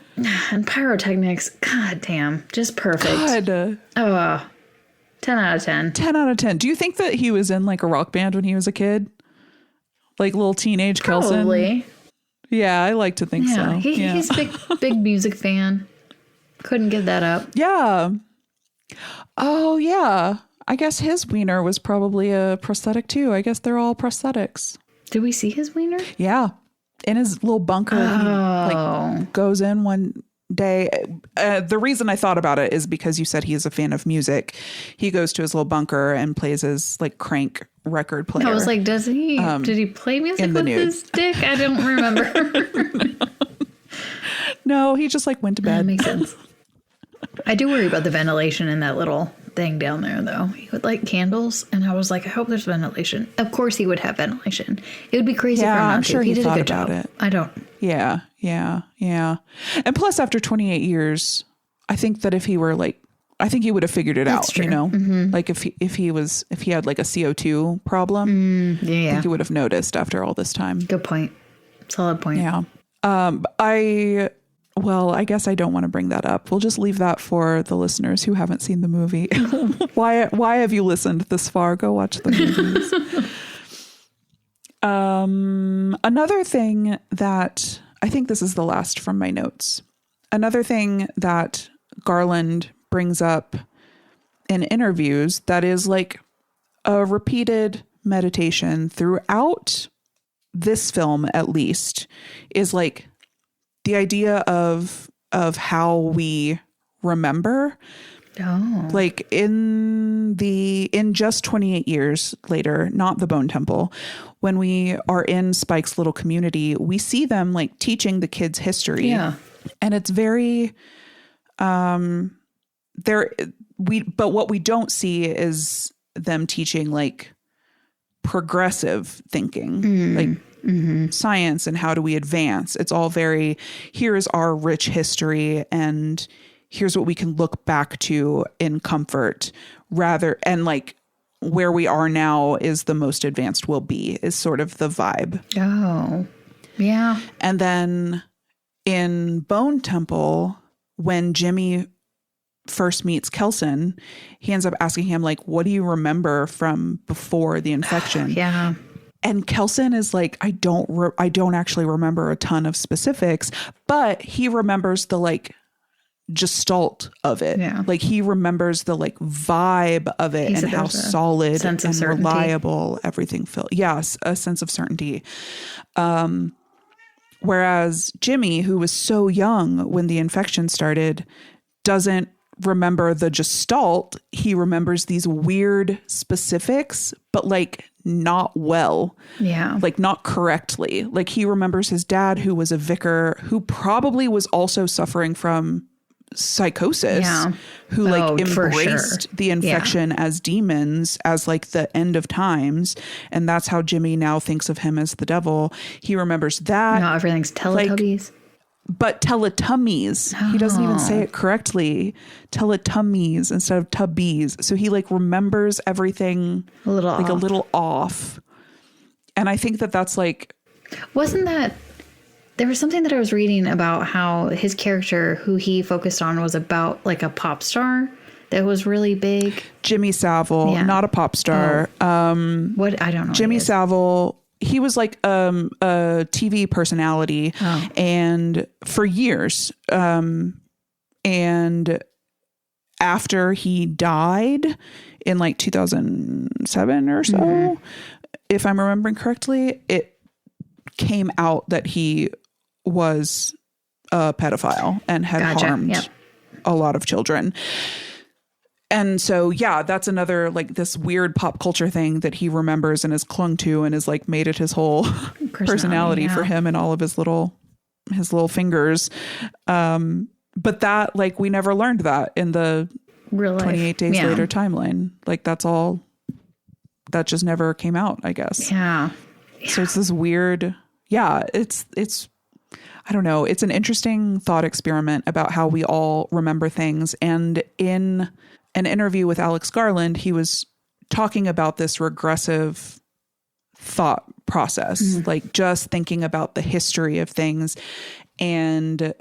And pyrotechnics, god damn, just perfect. God. 10 out of 10. 10 out of 10. Do you think that he was in like a rock band when he was a kid? Like little teenage Kelson? Probably. Yeah, I like to think so. He's a big music fan. Couldn't give that up. Yeah. Oh, yeah. I guess his wiener was probably a prosthetic too. I guess they're all prosthetics. Did we see his wiener? Yeah. In his little bunker. He like goes in one day. The reason I thought about it is because you said he is a fan of music. He goes to his little bunker and plays his like crank record player. I was like, did he play music with his dick? I don't remember. No, he just like went to bed. That makes sense. I do worry about the ventilation in that little thing down there, though. He would light candles, and I was like, I hope there's ventilation. Of course he would have ventilation. It would be crazy for him not I'm to. sure He did a thought good about job. it. I don't. Yeah. And plus, after 28 years, I think that if he were like, I think he would have figured it out, true. you know, like if he had like a CO2 problem, I think he would have noticed after all this time. Good point. Solid point. Yeah. I guess I don't want to bring that up. We'll just leave that for the listeners who haven't seen the movie. Why have you listened this far? Go watch the movies. Another thing that I think this is the last from my notes. Another thing that Garland brings up in interviews that is like a repeated meditation throughout this film, at least, is like the idea of how we remember. Like in just 28 years later, not the Bone Temple, when we are in Spike's little community, we see them like teaching the kids history. Yeah. And it's very but what we don't see is them teaching like progressive thinking, like science and how do we advance. It's all very, here is our rich history and here's what we can look back to in comfort, rather, and like where we are now is the most advanced we'll be, is sort of the vibe. Oh, yeah. And then in Bone Temple, when Jimmy first meets Kelson, he ends up asking him like, what do you remember from before the infection? Yeah. And Kelson is like, I don't actually remember a ton of specifics, but he remembers the like gestalt of it. Yeah. Like he remembers the like vibe of it and how solid and reliable everything felt. Yes, a sense of certainty. Whereas Jimmy, who was so young when the infection started, doesn't remember the gestalt. He remembers these weird specifics, but like not well. Yeah. Like not correctly. Like he remembers his dad, who was a vicar, who probably was also suffering from psychosis, who like embraced the infection as demons, as like the end of times. And that's how Jimmy now thinks of him as the devil. He remembers that. No, everything's Teletubbies. But Teletubbies. He doesn't even say it correctly. Instead of Tubbies. So he like remembers everything a little off. And I think that that's like... Wasn't that... There was something that I was reading about how his character, who he focused on, was about like a pop star that was really big. Jimmy Savile, not a pop star. What? I don't know. Jimmy Savile... He was like a TV personality and for years. And after he died in like 2007 or so, if I'm remembering correctly, it came out that he was a pedophile and had harmed a lot of children. And so, yeah, that's another like this weird pop culture thing that he remembers and has clung to and has like made it his whole personality for him and all of his little fingers. But that like we never learned that in the real life 28 days later timeline. Like that's all that just never came out, I guess. Yeah. So it's this weird. Yeah, it's. I don't know. It's an interesting thought experiment about how we all remember things. And in an interview with Alex Garland, he was talking about this regressive thought process, like just thinking about the history of things and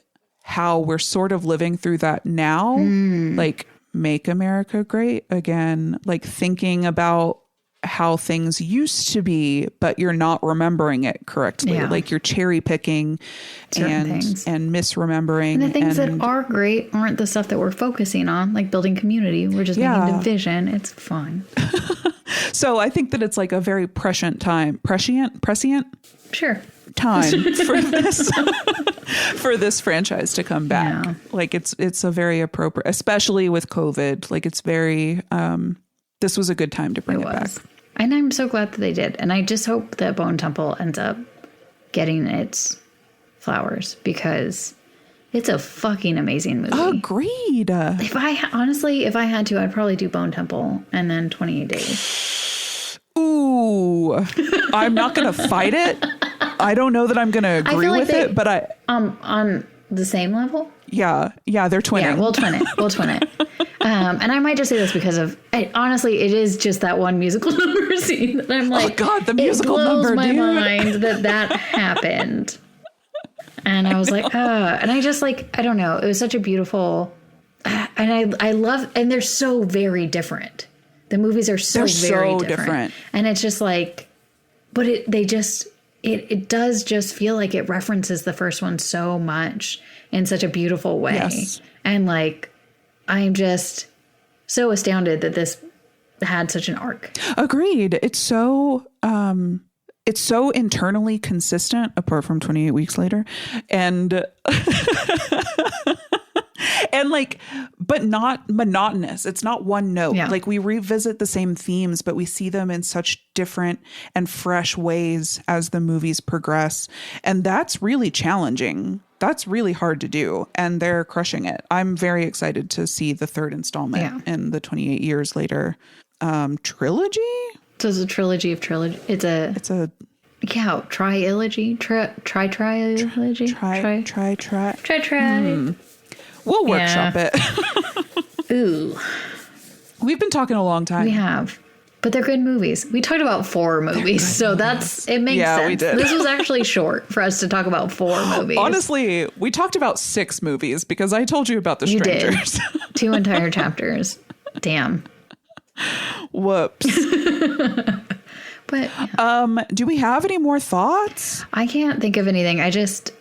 how we're sort of living through that now, like make America great again, like thinking about how things used to be, but you're not remembering it correctly. Yeah. Like you're cherry picking and misremembering. And the things that are great aren't the stuff that we're focusing on, like building community. We're just making division. It's fun. So I think that it's like a very prescient time. Prescient? Sure. Time for this for this franchise to come back. Yeah. Like it's a very appropriate, especially with COVID. Like it's very this was a good time to bring it back. And I'm so glad that they did. And I just hope that Bone Temple ends up getting its flowers because it's a fucking amazing movie. Agreed. If I had to, I'd probably do Bone Temple and then 28 Days. Ooh, I'm not going to fight it. I don't know that I'm going to agree with it, but I... On the same level? Yeah, they're twinning. Yeah, we'll twin it. And I might just say this because honestly, it is just that one musical number scene that I'm like, oh God, the musical number, it blows my mind that happened. And I was like, and I just like, I don't know. It was such a beautiful, and I love, and they're so very different. The movies are so very different. And it's just like, but it does just feel like it references the first one so much in such a beautiful way. Yes. And like, I'm just so astounded that this had such an arc. Agreed. It's so internally consistent, apart from 28 Weeks Later. And and like, but not monotonous. It's not one note. Yeah. Like we revisit the same themes, but we see them in such different and fresh ways as the movies progress. And that's really challenging. That's really hard to do. And they're crushing it. I'm very excited to see the third installment in the 28 Years Later trilogy. So it's a trilogy of trilogy. It's a trilogy. Try. We'll workshop it. Ooh. We've been talking a long time. We have. But they're good movies. We talked about 4 movies, so it makes sense. We did. This was actually short for us to talk about 4 movies. Honestly, we talked about 6 movies because I told you about The Strangers. You did. 2 entire chapters. Damn. Whoops. But do we have any more thoughts? I can't think of anything. I just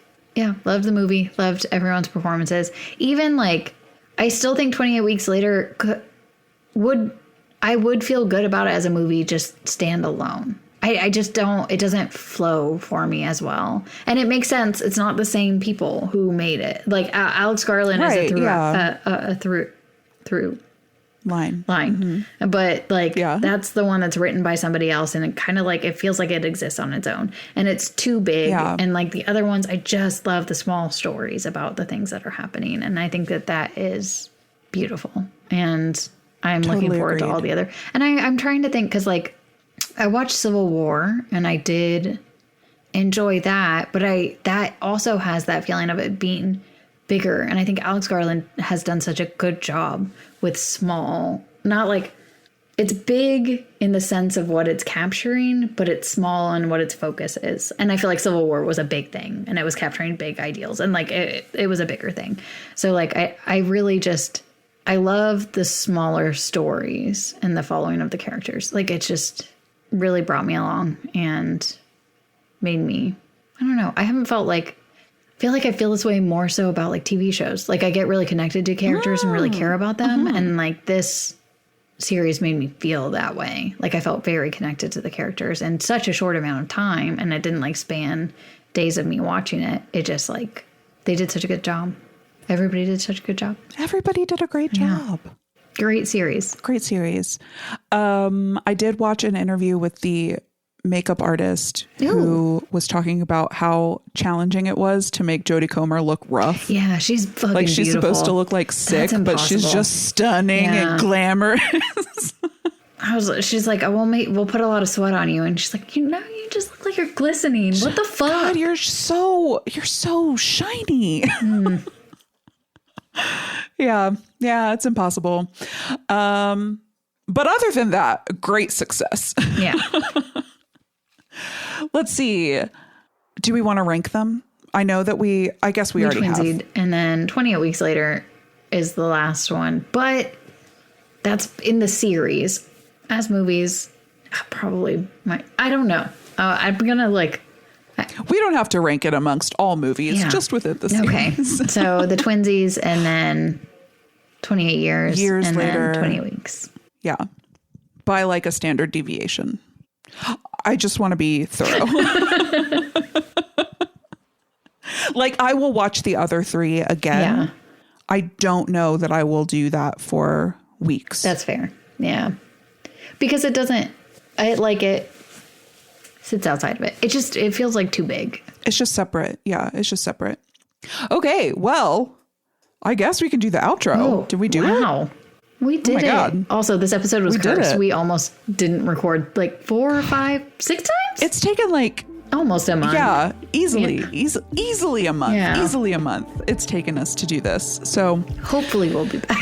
loved the movie, loved everyone's performances. Even like I still think 28 Weeks Later I would feel good about it as a movie just stand alone. I just don't, it doesn't flow for me as well. And it makes sense. It's not the same people who made it. Like Alex Garland is a through line. Mm-hmm. But like that's the one that's written by somebody else, and it kind of like it feels like it exists on its own, and it's too big. And like the other ones, I just love the small stories about the things that are happening, and I think that is beautiful. And I'm looking forward to all the other. And I'm trying to think because like I watched Civil War and I did enjoy that, but that also has that feeling of it being bigger. And I think Alex Garland has done such a good job with small, not like it's big in the sense of what it's capturing, but it's small on what its focus is. And I feel like Civil War was a big thing and it was capturing big ideals and like it was a bigger thing. So like I really just, I love the smaller stories and the following of the characters. Like it just really brought me along and made me, I don't know. I haven't felt like, I feel this way more so about like TV shows. Like I get really connected to characters and really care about them. And like this series made me feel that way. Like I felt very connected to the characters in such a short amount of time. And it didn't like span days of me watching it. It just like, they did such a good job. Everybody did such a good job. Everybody did a great job. Great series. Great series. I did watch an interview with the makeup artist who was talking about how challenging it was to make Jodie Comer look rough. Yeah, she's fucking like she's beautiful. Supposed to look like sick, but she's just stunning and glamorous. She's like, we'll put a lot of sweat on you, and she's like, you just look like God, you're glistening. What the fuck? God, you're so shiny. Yeah, it's impossible. But other than that, great success. Yeah. Let's see. Do we want to rank them? I know that I guess we already have. And then 28 Weeks Later is the last one. But that's in the series. As movies, probably might. I don't know. I'm going to we don't have to rank it amongst all movies, just within the series. Okay. So the Twinsies and then 28 years and later. Then 28 weeks. Yeah. By like a standard deviation. I just want to be thorough. Like, I will watch the other three again. Yeah. I don't know that I will do that for weeks. That's fair. Yeah. Because it sits outside of it. It feels like too big. It's just separate. Yeah, it's just separate. Okay, well, I guess we can do the outro. Oh, did we do it? Wow. We did it. God. Also, this episode was cursed. We almost didn't record 4 or 5, 6 times? It's taken almost a month. Yeah, easily a month. Yeah. Easily a month. It's taken us to do this. So hopefully we'll be back.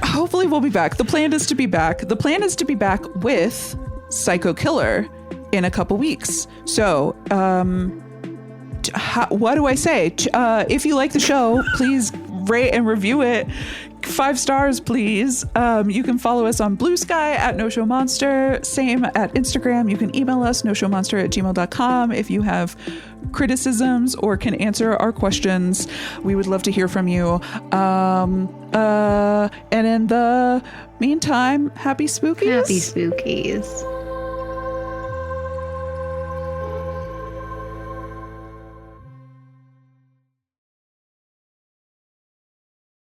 Hopefully we'll be back. The plan is to be back. The plan is to be back with Psycho Killer in a couple weeks. So, what do I say? If you like the show, please rate and review it. 5 stars, please. You can follow us on Blue Sky at No Show Monster. Same at Instagram. You can email us noshowmonster@gmail.com if you have criticisms or can answer our questions. We would love to hear from you. And in the meantime, happy spookies. Happy spookies.